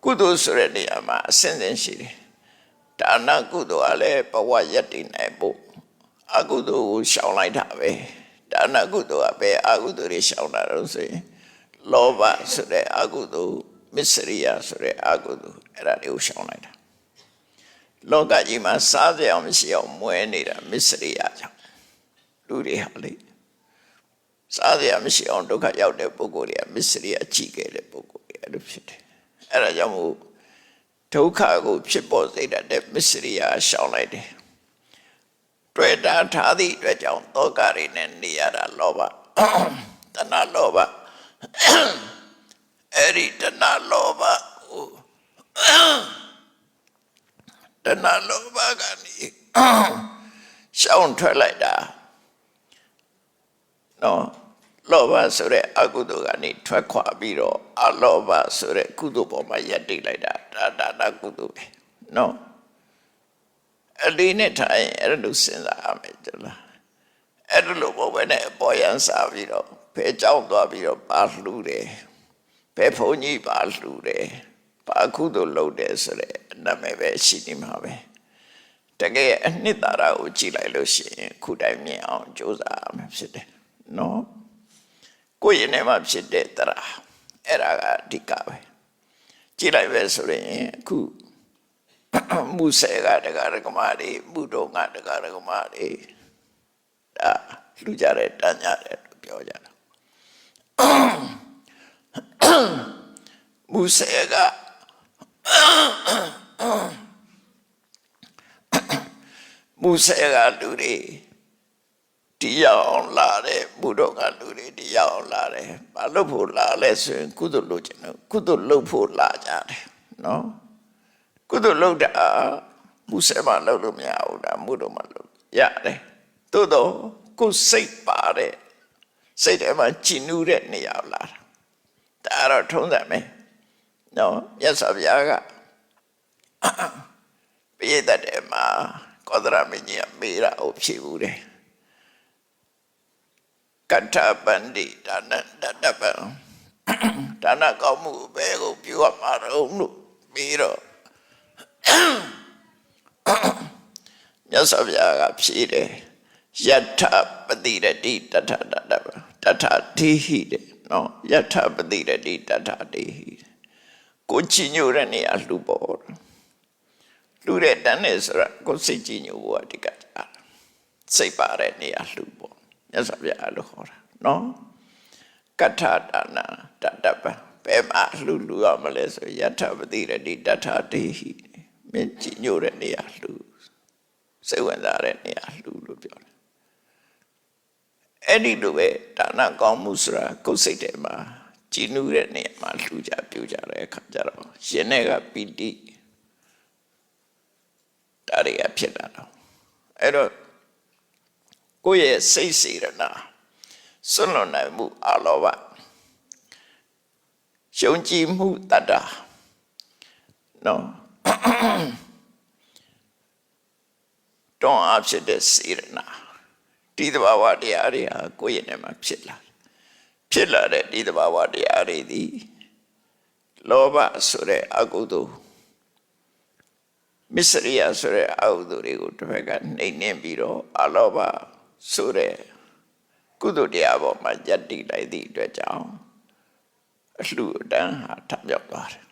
ကုသိုလ်ဆိုတဲ့နေရာမှာအစဉ်စဉ်ရှိတယ်ဒါနကုသိုလ်ကလည်းဘဝယက်တည်နိုင်ဖို့အကုသိုလ်ကိုရှောင်လိုက်တာပဲဒါနကုသိုလ်ကပဲအကုသိုလ်တွေရှောင်တာလို့ဆိုရင်လောဘဆိုတဲ့အကုသိုလ်မစ္စရိယဆိုတဲ့အကုသိုလ်အဲ့ဒါတွေကိုရှောင်လိုက်တာလောကကြီးမှာစားစရာမရှိအောင်မွဲနေတာမစ္စရိယကြောင့်လူတွေဟာလေစားစရာမရှိအောင်ဒုက္ခရောက်တဲ့ပုဂ္ဂိုလ်တွေကမစ္စရိယကြည့်ခဲ့တဲ့ပုဂ္ဂိုလ်တွေအဲ့လိုဖြစ်တယ်အဲ့ဒါကြောင့်မို့ဒုက္ခကိုဖြစ်ပေါ်စေတတ်တဲ့မစ္စရိယရှောင်လိုက်တယ်တွေ့တာထားသည့်အတွက်ကြောင့်သောကတွေနဲ့နေရတာလောဘတဏှာလောဘအဲ့ဒီတဏှာလောဘကိုတဏှာလောဘကနေရှောင်ထွက်လိုက်တာနော်လောဘဆိုတဲ့အကုသိုလ်ကနေထွက်ခွာပြီးတော့အလောဘဆိုတဲ့ကုသိုလ်ပေါ်မှာယက်တည်လိုက်တာဒါနကုသိုလ်ပဲနော်အလေးနဲ့ထိုင်အဲ့လိုစဉ်းစားရမယ်ကြလားအဲ့လိုဘဝနဲ့ပေါ်ရန်စားပြီးတော့ဖဲကြောက်သွားပြီးတော့ပါလှူတယ်ဖဲဘုန်းကြီးပါလှူတယ်ပါကုသိုလ်လုပ်တယ်ဆိုတဲ့နာမည်ပဲရှိနေမှာပဲတကယ်အနှစ်သာရကိုကြည့်လိုက်လို့ရှိရင်ခုတိုင်းမြင်အောင်ကြိုးစားရမယ်ဖြစ်တယ်နော်ကိုယ့်ရဲ့နေမှာဖြစ်တဲ့တရားအဲ့ဒါကအဓိကပဲကြည့်လိုက်ပဲဆိုရင်အခုမူဆယ်ကတရားဓမ္မတွေမူတော်ကတရားဓမ္မတွေဒါလူကြတဲ့တန်ကြတယ်လို့ပြောကြတာမူဆယ်ကမူဆယ်ကလူတွေတရားအောင်လာတယ်ဘုတော်ကလူတွေတရားအောင်လာတယ်ဘာလို့ဖို့လာလဲဆိုရင်ကုသိုလ်လုပ်ခြင်းကုသိုလ်လုပ်ဖို့လာကြတယ်နော်ကုသိုလ်လုပ်တာမူဆယ်မှာလုပ်လို့မရဘူးဒါဘုတော်မှာလုပ်ရတယ်သို့တော့ကိုယ်စိတ်ပါတယ်စိတ်ထဲမှာကြည်နူးတဲ့နေရာလာတာဒါတော့ထုံးစံပဲနော်မြတ်စွာဘုရားကပိဋကတ်ထဲမှာ ကောသရမင်းကြီးကမေးတာကိုဖြေဘူးတယ်ကတ္ထပန္တိဒါနတတ္တပံဒါနကောင်းမှုဘယ်ကိုပြုရမှာတော့လို့ပြီးတော့မြတ်စွာဘုရားကဖြေတယ်ယထပတိရတိတထတတ္တပံတထတိဟိတဲ့နော်ယထပတိရတိတထတိဟိကိုချီညိုတဲ့နေရာလှူပေါ်လှူတဲ့တန်းနဲ့ဆိုတာကိုစိတ်ကြည်ညိုဖို့အဓိကစိတ်ပါတဲ့နေရာလှူပေါ်မြတ်စွာဘုရားလို့ခေါ်တာနော်ကတ္ထဒါနတတ္တပံဘယ်မှာလှူရမလဲဆိုယထပတိရတိတထတိဟိမင်းကြည်ညိုတဲ့နေရာလှူစိတ်ဝင်စားတဲ့နေရာလှူလို့ပြောတယ်အဲ့ဒီလိုပဲဒါနကောင်းမှုဆိုတာကိုယ်စိတ်ထဲမှာကြည်နူးတဲ့နေရာမှာလှူကြပြုကြတဲ့အခါကျတော့ရှင်နဲ့ကပီတိဒါတွေကဖြစ်လာတော့အဲ့တော့ကိုယ့်ရဲ့စိတ်စေရနာစွန့်လွတ်နိုင်မှုအလောဘရှုံးကြည်မှုတတ္တာနော်တွန်းအားဖြစ်တဲ့စေရနာဒီသဘာဝတရားတွေဟာကိုယ့်ရဲ့နေမှာဖြစ်လာတဲ့ဒီသဘာဝတရားတွေသည်လောဘဆိုတဲ့အကုသိုလ်မစ္စရိယဆိုတဲ့အကုသိုလ်တွေကိုတစ်ဖက်ကနှိမ်နှင်းပြီးတော့အလောဘဆိုတဲ့ကုသိုလ်တရားပေါ်မှာယက်တည်လိုက်သည့်အတွက်ကြောင့်အလှူအတန်းဟာထမြောက်သွားတယ်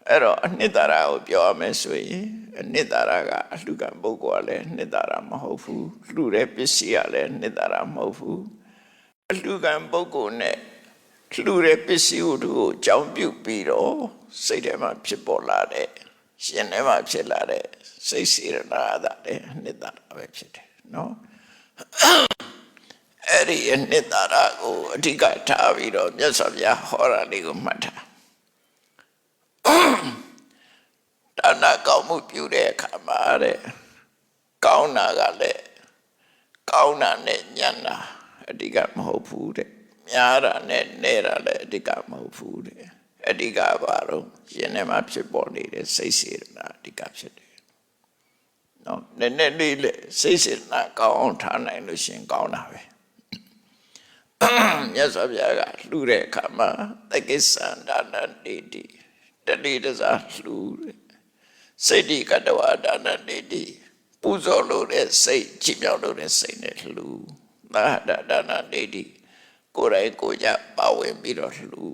အဲ့တော့အနှစ်သာရကိုပြောရမယ်ဆိုရင်အနှစ်သာရကအလှူကံပုဂ္ဂိုလ်ကလည်းနှစ်သာရမဟုတ်ဘူးလှူတဲ့ပစ္စည်းကလည်းနှစ်သာရမဟုတ်ဘူးအလှူကံပုဂ္ဂိုလ်နဲ့လှူတဲ့ပစ္စည်းတို့ကိုအကြောင်းပြုပြီးတော့စိတ်ထဲမှာဖြစ်ပေါ်လာတဲ့ရှင်ထဲမှာဖြစ်လာတဲ့စိတ်စေရနာသာတဲ့နှစ်သာရပဲဖြစ်တယ်နော်အဲ့ဒီအနှစ်သာရကိုအဓိကထားပြီးတော့မြတ်စွာဘုရားဟောတာလေးကိုမှတ်ထားဒါနကောင်းမှုပြုတဲ့အခါမှာတဲ့ကောင်းတာကလည်းကောင်းတာနဲ့ညံ့တာအဓိကမဟုတ်ဘူးတဲ့များတာနဲ့နဲတာလည်းအဓိကမဟုတ်ဘူးတဲ့အဓိကဘာလို့ရှင်ထဲမှာဖြစ်ပေါ်နေတဲ့စိတ်စေတနာအဓိကဖြစ်တယ်နော်နည်းနည်းလေးလေစိတ်စေတနာကောင်းအောင်ထားနိုင်လို့ရှင်ကောင်းတာပဲမြတ်စွာဘုရားကလှူတဲ့အခါမှာတက္ကိသန္ဒါနတိတိတတိတစားလှူတဲ့စိတ်တိကတဝါဒါနတိတိပူဇော်လို့တဲ့စိတ်ချီးမြှောက်လို့တဲ့စိတ်နဲ့လှူသာဒါနတိတိကိုယ်တိုင်ကိုယ်ကြပါဝင်ပြီးတော့လှူ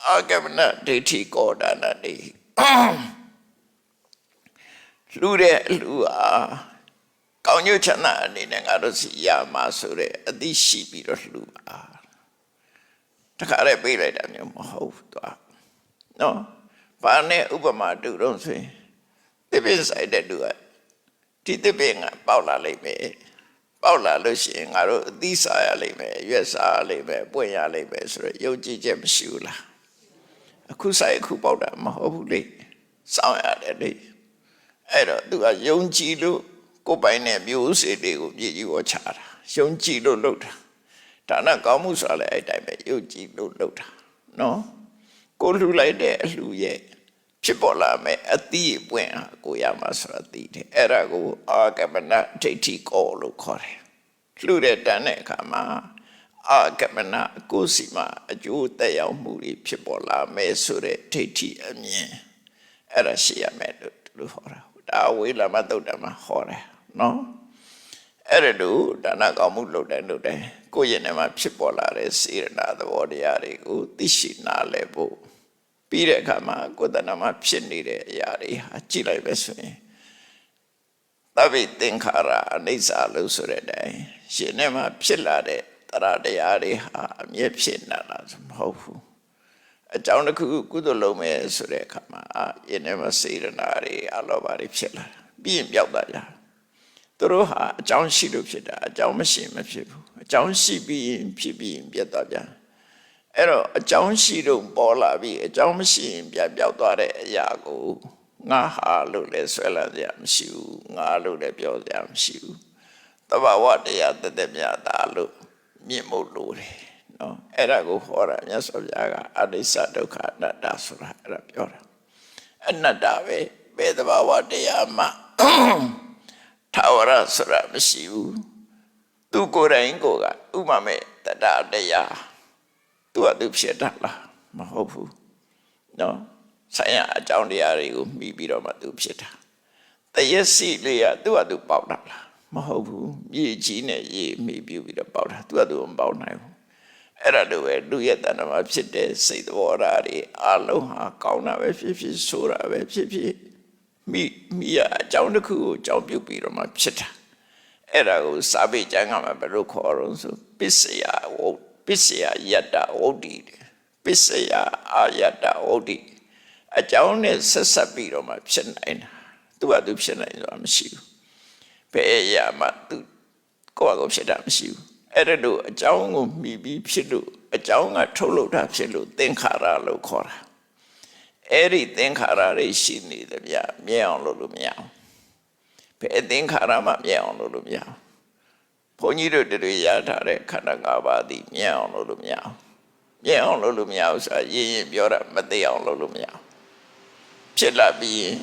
အာဂမနဒိဋ္ဌိကောဒါနတိလှူတဲ့လှူအားကောင်းကျိုးချမ်းသာအနေနဲ့ငါတို့စီရမှာဆိုတဲ့အသိရှိပြီးတော့လှူပါတခါတည်းပြေးလိုက်တာမျိုးမဟုတ်ဘူးသွားနော်ဘာနဲ့ဥပမာတူတော့ဆိုရင်တစ်ပင်ဆိုင်တဲ့သူကဒီတစ်ပင်ကပေါက်လာလိမ့်မယ်ပေါက်လာလို့ရှိရင်ငါတို့အသီးစားရလိမ့်မယ်ရွက်စားရလိမ့်မယ်ပွင့်ရလိမ့်မယ်ဆိုတော့ယုံကြည်ချက်မရှိဘူးလားအခုဆိုင်အခုပေါက်တာမဟုတ်ဘူးလေစောင့်ရတယ်လေအဲ့တော့သူကယုံကြည်လို့ကိုယ်ပိုင်တဲ့မျိုးစေ့တွေကိုပြည့်ကြီးဝချတာယုံကြည်လို့လုပ်တာဒါနကောင်းမှုဆိုတာလည်းအဲ့တိုင်းပဲယုံကြည်လို့လုပ်တာနော်ကိုလှူလိုက်တဲ့အလှူရဲ့ဖြစ်ပေါ်လာမယ်အတိအပွင့်ဟာကိုရမှာဆိုတာသိတယ်အဲ့ဒါကိုအာဂမနဒိဋ္ဌိကောလို့ခေါ်တယ်လှူတဲ့တန်းတဲ့အခါမှာအာဂမနကိုစီမှာအကျိုးသက်ရောက်မှုတွေဖြစ်ပေါ်လာမယ်ဆိုတဲ့ဒိဋ္ဌိအမြင်အဲ့ဒါရှိရမယ်လို့ဟောတာဒါဝေလမသုတ်တမှာဟောတယ်နော်အဲ့ဒါတို့ဒါနကောင်းမှုလုပ်တယ်ကိုယ့်ရဲ့နေမှာဖြစ်ပေါ်လာတဲ့စေရနာသဘောတရားတွေကိုသိရှိနားလည်ဖို့ပြီးတဲ့အခါမှာကိုယ်တဏ္ဍာမှာဖြစ်နေတဲ့အရာတွေဟာကြည့်လိုက်ပဲဆိုရင်သဗ္ဗေသင်္ခါရအနိစ္စလို့ဆိုတဲ့အတိုင်းရှင်ထဲမှာဖြစ်လာတဲ့တရားတရားတွေဟာအမြဲဖြစ်နေတာမဟုတ်ဘူးအကြောင်းတစ်ခုကုသိုလ်လုပ်မယ်ဆိုတဲ့အခါမှာရှင်ထဲမှာစေရနာတွေအလောဘတွေဖြစ်လာပြီးရင်ပြောက်သွားကြသူတို့ဟာအကြောင်းရှိလို့ဖြစ်တာအကြောင်းမရှိမဖြစ်ဘူးအကြောင်းရှိပြီးရင်ဖြစ်ပြီးရင်ပြတ်သွားကြအဲ့တော့အကြောင်းရှိလို့ပေါ်လာပြီးအကြောင်းမရှိရင်ပြတ်ပြောက်သွားတဲ့အရာကိုငါဟာလို့လည်းဆွဲလန်းကြမရှိဘူးငါလို့လည်းပြောကြမရှိဘူးတဘာဝတရားတသက်မြတ်တာလို့မြင်မို့လို့တယ်နော်အဲ့ဒါကိုဟောတာမြတ်စွာဘုရားကအနိစ္စဒုက္ခအနတ္တဆိုတာအဲ့ဒါပြောတာအနတ္တပဲဘယ်တဘာဝတရားမှ ထာဝရဆိုတာမရှိဘူးသူကိုယ်တိုင်ကိုကဥပမဲ့တရားတရားသူကသူဖြစ်တာလားမဟုတ်ဘူးနော်ဆိုင်ရာအကြောင်းတရားတွေကိုမှီပြီးတော့မှသူဖြစ်တာတရက်စီလေးကသူကသူပေါက်တာလားမဟုတ်ဘူးမြေကြီးနဲ့ရေမှီပြီးတော့ပေါက်တာသူကသူမပေါက်နိုင်ဘူးအဲ့ဒါလိုပဲလူရဲ့တဏ္ဍာမှာဖြစ်တဲ့စိတ်သဘောထားတွေအလုံးဟာကောင်းတာပဲဖြစ်ဖြစ်ဆိုးတာပဲဖြစ်ဖြစ်မိရအကြောင်းတစ်ခုကိုအကြောင်းပြုပြီးတော့မှဖြစ်တာအဲ့ဒါကိုစာပေကျမ်းကမှဘယ်လိုခေါ်တော့ဆိုပစ္စယယတ္တဝုဒ္ဓိပစ္စယအာယတ္တဝုဒ္ဓိအကြောင်းနဲ့ဆက်ဆက်ပြီးတော့မှဖြစ်နိုင်တာသူကသူဖြစ်နိုင်ဆိုတာမရှိဘူးဘယ်အရာမှသူကိုယ့်အကိုဖြစ်တာမရှိဘူးအဲ့ဒါလို့အကြောင်းကိုမှီပြီးဖြစ်လို့အကြောင်းကထုတ်လုပ်တာဖြစ်လို့သင်္ခါရလို့ခေါ်တာအဲ့ဒီသင်္ခါရတွေရှိနေတယ်ဗျမြဲအောင်လုပ်လို့မရအောင်ဘယ်သင်္ခါရမှမြဲအောင်လုပ်လို့မရအောင်ဘုန်းကြီးတို့တွေရထားတဲ့ခန္ဓာ၅ပါးသည်မြဲအောင်လုပ်လို့မရအောင်မြဲအောင်လုပ်လို့မရဘူးဆိုတာရင်ပြောတာမသိအောင်လုပ်လို့မရအောင်ဖြစ်လာပြီးရင်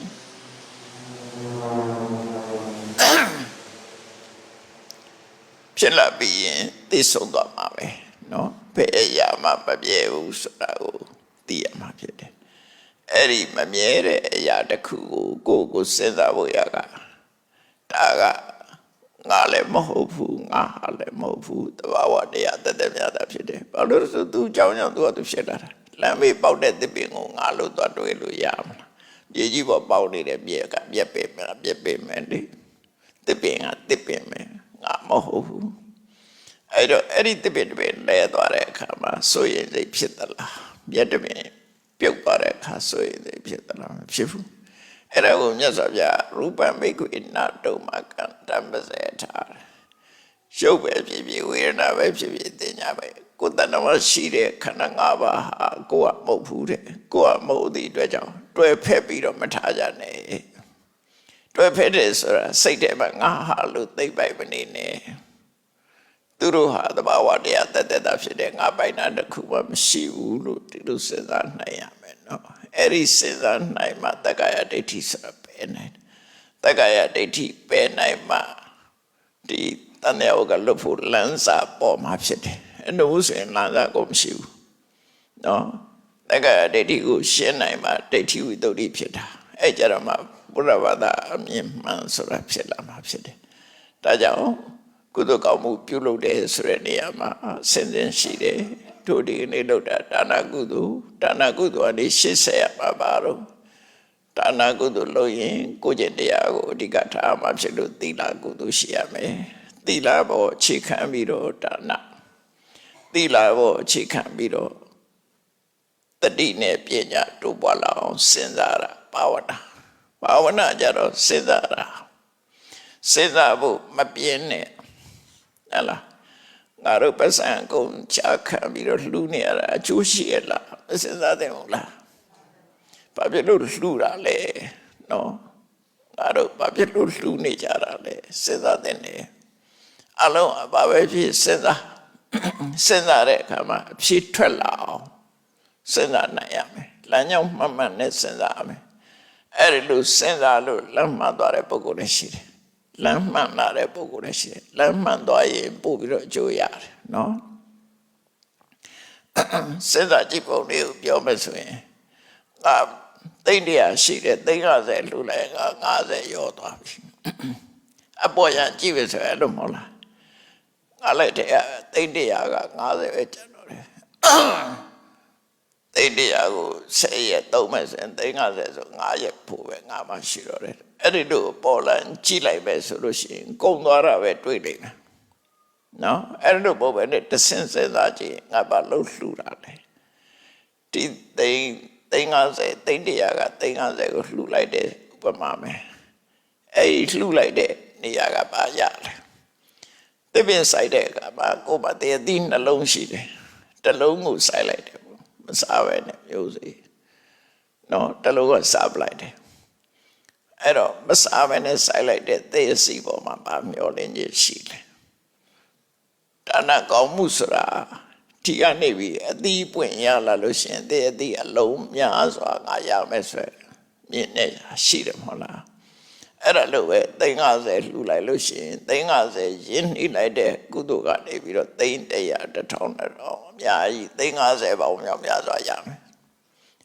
ဖြစ်လာပြီးရင်သိဆုံးသွားမှာပဲเนาะဘယ်အရာမှမပြည့်ဘူးဆိုတာကိုသိရမှာဖြစ်တယ်အဲ့ဒီမမြဲတဲ့အရာတစ်ခုကိုကိုစဉ်းစားဖို့ရကဒါကငါလည်းမဟုတ်ဘူးငါဟာလည်းမဟုတ်ဘူးတဘာဝတရားတသက်များတာဖြစ်တယ်ဘာလို့ဆိုသူအကြောင်းကြောင့်သူကသူဖြစ်လာတာလမ်းမေးပေါက်တဲ့သစ်ပင်ကိုငါလို့သွားတွေးလို့ရမလားမြေကြီးပေါ်ပေါက်နေတဲ့မြေကပြက်ပေမယ်ပြက်ပေမယ်လေသစ်ပင်ကသစ်ပင်မယ်ငါမဟုတ်ဘူးအဲ့တော့အဲ့ဒီသစ်ပင်တွေလဲသွားတဲ့အခါမှာဆိုရင်စိတ်ဖြစ်သလားမြတ်တပင်ပြုတ်သွားတဲ့အခါဆိုရင်စိတ်ဖြစ်သလားမဖြစ်ဘူးအဲ့ဒါကိုမြတ်စွာဘုရားရူပမိတ်ခွေနာတုံမကံတမ္ပစေထားရုပ်ပဲဖြစ်ဖြစ်ဝေဒနာပဲဖြစ်ဖြစ်သင်ညာပဲကိုယ်တဏ္ဍမှာရှိတဲ့ခန္ဓာ၅ပါးဟာကိုယ်ကမဟုတ်ဘူးတဲ့ကိုယ်ကမဟုတ်သည့်အတွက်ကြောင့်တွဲဖက်ပြီးတော့မထားကြနဲ့တွဲဖက်တယ်ဆိုတာစိတ်ထဲမှာငါဟာလို့သိပိုက်မနေနဲ့သူတို့ဟာသဘာဝတရားတသက်တာဖြစ်တဲ့ငါပိုင်တာတစ်ခုမှမရှိဘူးလို့ဒီလိုစဉ်းစားနိုင်ရမယ်နော်အဲ့ဒီစဉ်းစားနိုင်မှတက္ကရာဒိဋ္ဌိဆိုတာပယ်နိုင်တက္ကရာဒိဋ္ဌိပယ်နိုင်မှဒီတဏှာကလွတ်ဖို့လမ်းစာပေါ်မှာဖြစ်တယ်အဲ့လိုဆိုရင်လမ်းစာကိုမရှိဘူးနော်တက္ကရာဒိဋ္ဌိကိုရှင်းနိုင်မှဒိဋ္ဌိဝိတ္တုဖြစ်တာအဲ့ကြတော့မှဘုရားဘာသာအမြင်မှန်ဆိုတာဖြစ်လာမှာဖြစ်တယ်ဒါကြောင့်ကုသိုလ်ကောင်းမှုပြုလုပ်တယ်ဆိုတဲ့နေရာမှာဆင်ခြင်ရှိတယ်တို့ဒီနေ့လုပ်တာဒါနကုသိုလ်အနေ80ရမှာပါတော့ဒါနကုသိုလ်လုပ်ရင်ကိုယ်ကျင့်တရားကိုအဓိကထားမှဖြစ်လို့သီလကုသိုလ်ရှိရမယ်သီလဘောအခြေခံပြီးတော့ဒါနသီလဘောအခြေခံပြီးတော့တတိနဲ့ပညာတို့ပွားလာအောင်စဉ်းစားတာဘာဝနာကြတော့စဉ်းစားဖို့မပြင်းနဲ့ဟဲ့လားငါတို့ပတ်စံကုန်ချခံပြီးတော့လှူနေရတာအကျိုးရှိရလားမစဉ်းစားသင့်ဘူးလားဘာဖြစ်လို့လှူတာလဲနော်ငါတို့ဘာဖြစ်လို့လှူနေကြတာလဲစဉ်းစားသင့်တယ်အလုံးအပါပဲဖြစ်စဉ်းစားတဲ့အခါမှာအဖြစ်ထွက်လာအောင်စဉ်းစားနိုင်ရမယ်လမ်းကြောင်းမှန်မှန်နဲ့စဉ်းစားရမယ်အဲ့ဒီလိုစဉ်းစားလို့လမ်းမှန်သွားတဲ့ပုဂ္ဂိုလ်လည်းရှိတယ်လမ်းမှန်လာတဲ့ပုဂ္ဂိုလ်လည်းရှိတယ်လမ်းမှန်သွားရင်ပို့ပြီးတော့အကျိုးရတယ်နော်စဉ်းစားကြည့်ပုံလေးကိုပြောမယ်ဆိုရင်သိန်း100ရှိတယ်သိန်း50လှူလိုက်50ရောသွားပြီအပေါ်ရကြည့်ပြီဆိုရင်လို့မဟုတ်လားငါလည်းတဲ့သိန်း100က50ပဲကျန်တော့တယ်သိန်း100ကို10ရက်သုံးမယ်ဆိုရင်သိန်း50ဆို9ရက်ဖို့ပဲငါမှရှိတော့တယ်အဲ့ဒီလိုပေါ်လန်ကြည့်လိုက်ပဲဆိုလို့ရှိရင်ကုန်သွားတာပဲတွေ့လိမ့်မယ်နော်အဲ့ဒီလိုပုံပဲနဲ့တဆင်းစဉ်းစားကြည့်ငါဘာလို့လှူတာလဲဒီသိန်း50သိန်း100ကသိန်း50ကိုလှူလိုက်တဲ့ဥပမာပဲအဲ့ဒီလှူလိုက်တဲ့နေရာကဘာရလဲသစ်ပင်စိုက်တဲ့အခါမှာကိုယ်မတည်းသီးနှလုံးရှိတယ်တစ်လုံးကိုစိုက်လိုက်တယ်မစားပဲနဲ့မျိုးစေ့နော်တစ်လုံးကစားပလိုက်တယ်အဲ့တော့မစားပဲနဲ့စိုက်လိုက်တဲ့သေစီပေါ်မှာဗာမျောလင်းခြင်းရှိတယ်ဒါနကောင်းမှုဆိုတာဒီကနေပြီးအသီးပွင့်ရလာလို့ရှိရင်တဲ့အသီးအလုံးများစွာငါရမယ်ဆိုမြင်နေရှိတယ်မဟုတ်လား အဲ့ဒါလို့ပဲ350လှူလိုက်လို့ရှိရင်350ရင်းနှီးလိုက်တဲ့ကုသိုလ်ကနေပြီးတော့300 1000တော့အများကြီး350ပေါင်းမြောက်များစွာရမယ်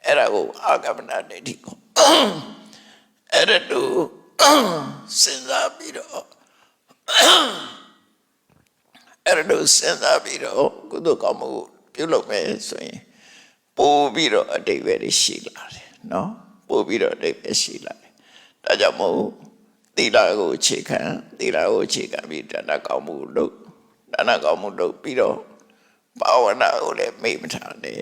အဲ့ဒါကိုအာဂမနဒိဋ္ဌိကိုအဲ့ဒါတို့စဉ်းစားပြီးတော့အဲ့ဒါစဉ်းစားပြီးတော့ကုသိုလ်ကောင်းမှုပြုလုပ်မယ်ဆိုရင်ပို့ပြီးတော့အတိတ်ပဲရှိလာတယ်နော်ပို့ပြီးတော့အတိတ်ပဲရှိလာတယ်ဒါကြောင့်မို့သီလကိုအခြေခံပြီးဒါနကောင်းမှုလုပ်ပြီးတော့ဘာဝနာကိုလည်းမေ့မထားနဲ့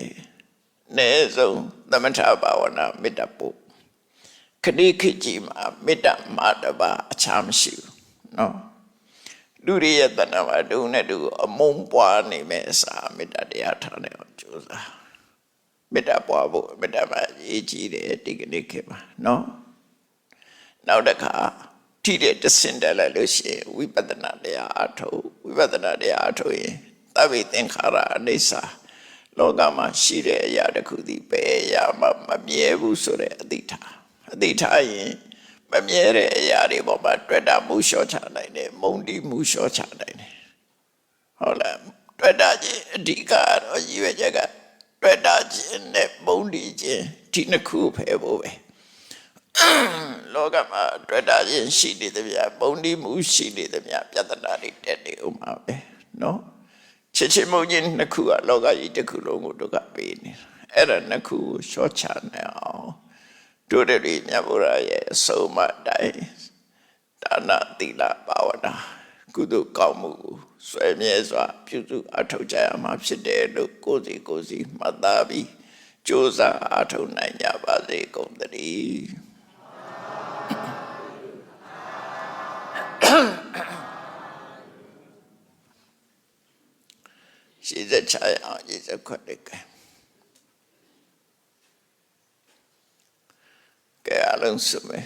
အနည်းဆုံးသမထဘာဝနာမေတ္တာပို့ခဏခကြီးမှာမေတ္တာမှာတပါအခြားမရှိဘူးနော်လူတွေရဲ့တဏ္ဍာမှာတူနဲ့တူအမုန်းပွားနေမဲ့အစားမေတ္တာတရားထားနေအောင်ကြိုးစားမေတ္တာပွားဖို့မေတ္တာမှာအရေးကြီးတယ်ဒီကနေ့ခေတ်မှာနော်နောက်တစ်ခါထိတဲ့တဆင့်တက်လိုက်လို့ရှိရင်ဝိပဿနာတရားအထုတ်ရင်သဗ္ဗေသင်္ခါရအနိစ္စလောကမှာရှိတဲ့အရာတစ်ခုဒီပဲအရာမှမမြဲဘူးဆိုတဲ့အသိထားရင်မမြဲတဲ့အရာတွေပေါ်မှာတွေ့တာမှုလျှော့ချနိုင်တယ်မုန်းတီးမှုလျှော့ချနိုင်တယ်ဟုတ်လားတွေ့တာချင်းအဓိကတော့ရည်ရွယ်ချက်ကတွေ့တာချင်းနဲ့မုန်းတီးခြင်းဒီနှစ်ခုဖယ်ဖို့ပဲလောကမှာတွေ့တာချင်းရှိနေသမျှမုန်းတီးမှုရှိနေသမျှပြဿနာတွေတက်နေဦးမှာပဲနော်ချစ်ချင်းမုန်းခြင်းနှစ်ခုကလောကကြီးတစ်ခုလုံးကိုဒုက္ခပေးနေတာအဲ့ဒါနှစ်ခုကိုလျှော့ချနိုင်အောင်တို့တွေမြတ်ဗုဒ္ဓရဲ့အဆုံးအမတိုင်းဒါနသီလဘာဝနာကုသိုလ်ကောင်းမှုကိုဆွေမြဲစွာပြုစုအထောက်ကြရမှာဖြစ်တယ်လို့ကိုယ်စီမှတ်သားပြီးကြိုးစားအထောက်နိုင်ကြပါစေကုန်သတည်းရှိစချရအောင်ရှိစခွက်တွေကဲအလုံးစုံပဲ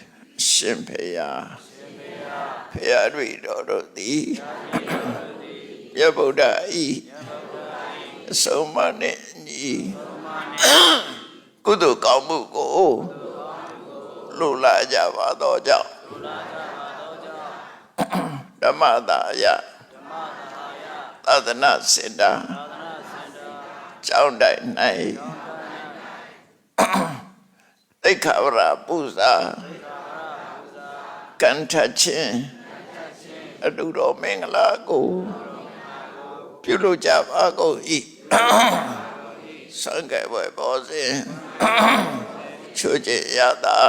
ရှင်ဖေယဖေယတွေ့တော်တို့သည်မြတ်ဗုဒ္ဓဤအဆုံးအမနဲ့ညီကုသိုလ်ကောင်းမှုကိုလိုလားကြပါသောကြောင့်ဓမ္မသာယသာသနာစင်တာကျောင်းတိုင်၌သိက္ခာဝရပူဇာကံထချင်းအတုတော်မင်္ဂလာကိုပြုလုပ်ကြပါကုန်၏စံကြဘွယ်ပေါ်စဉ်ချွတ်ကြရတာ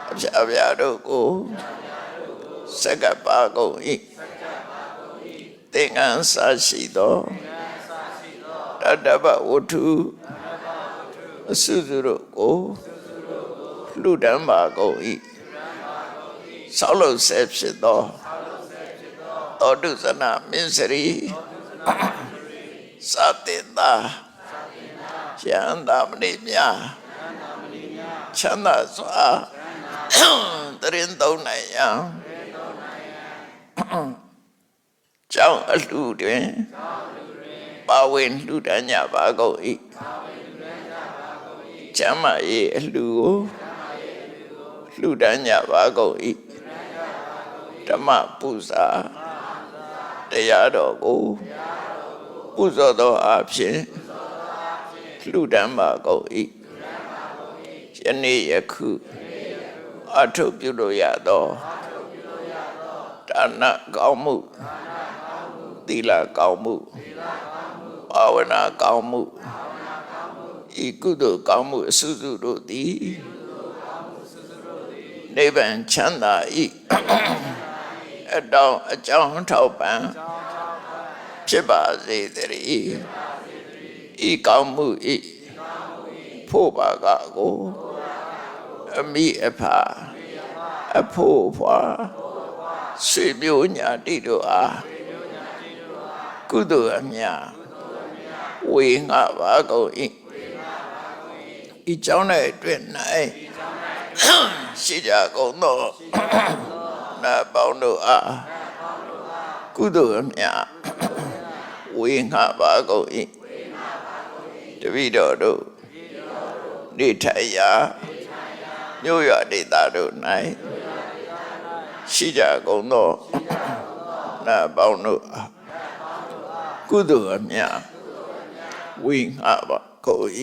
အပြာတို့ကိုစက္ကပါကုန်၏သင်္ကန်းစာရှိသောတတ္တဗဝတ္ထုအစုစုတို့ကိုလှူဒန်းပါကုန်၏ဆောက်လုပ်ဆဲဖြစ်သောသောတုဇနမင်းစရီသတင်သာယန္တာမဏိမြချမ်းသာစွာတရင်သုံးနိုင်ရန်ကျောင်းအလှူတွင်ပါဝင်လှူဒန်းကြပါကုန်၏ကျမ်းမာရေးအလှူကိုလှူဒန်းကြပါကုန်၏ဓမ္မပူဇာတရားတော်ကိုပူဇော်သောအဖြစ်လှူဒန်းပါကုန်၏ယနေ့ယခုအထုပြုလို့ရသောဒါနကောင်းမှုသီလကောင်းမှုဘာဝနာကောင်းမှုဤကုသိုလ်ကောင်းမှုအစုစုတို့သည်နိဗ္ဗာန်ချမ်းသာ၏အတောင်အကြောင်းထောက်ပံ့ဖြစ်ပါစေတည်းဤကောင်းမှုဤဖို့ပါကကိုအမိအဖအဖို့ဖွာဆွေမျိုးညာတိတို့အားကုသိုလ်အမြတ်ဝေငှပါကုန်၏ဤကြောင့်၌အတွင်၌ရှိကြကုန်သောနတ်ပေါင်းတို့အားကုသိုလ်အမြတ်ဝေငှပါကုန်၏တပည့်တော်တို့နေထိုင်ရာမြို့ရွာဒေသတို့၌ ရှိကြကုန်သောနတ်ပေါင်းတို့အားကုသိုလ်အမြတ်ဝိငှပါကုန်၏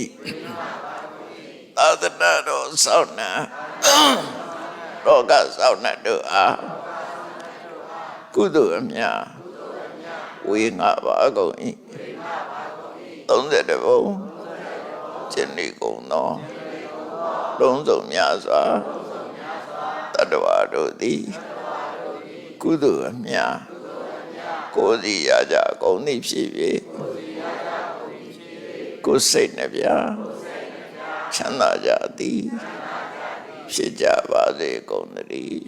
သာသနာတော်ဆောင်းနာလောကဆောင်းနာတို့အားကုသိုလ်အမြတ်ဝိငှပါကုန်၏30ဘုံကျင့်နေကုန်သောလုံးစုံများစွာတတ္တဝါတို့သည်ကုသိုလ်အမြတ်ကိုယ်စီရကြကုန်သည်ဖြစ်၍ကိုယ်စိတ်နှပြချမ်းသာကြသည်ဖြစ်ကြပါစေကုန်သတည်း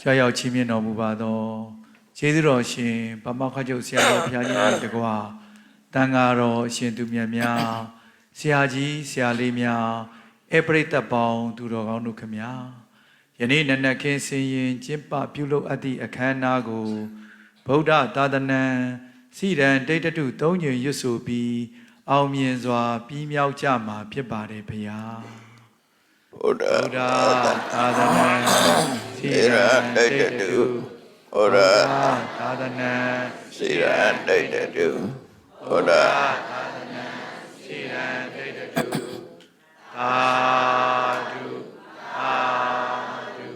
ကြာရောက်ချီးမြှင့်တော်မူပါသောကျေးဇူးတော်ရှင်ဗမာခကျုပ်ဆရာတော်ဘုရားကြီးနဲ့တကွာတန်ဃာတော်အရှင်သူမြတ်များဆရာကြီးဆရာလေးများအပရိသတ်ပေါင်းသူတော်ကောင်းတို့ခမညာယနေ့နနက်ခင်းဆင်ရင်ကျင့်ပပြုလုပ်အပ်သည့်အခမ်းအနားကိုဗုဒ္ဓသာသနာစီရန်တိတ်တု၃ညရွတ်ဆိုပြီးအောင်မြင်စွာပြီးမြောက်ကြမှာဖြစ်ပါတယ်ဘုရားဘုရားသာသနာစီရန်တိတ်တုဘုရားသာသနာစီရန်တိတ်တုဘုရားသာသနာစီရန်တိတ်တုသာဓုသာဓု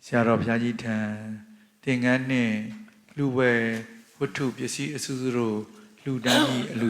ဆရာတော်ဘုရားကြီးထံသင်္ကန်းနှင့်လူဝဲဝတ္ထုပစ္စည်းအစုစုတို့လူတန်းကြီးအလူ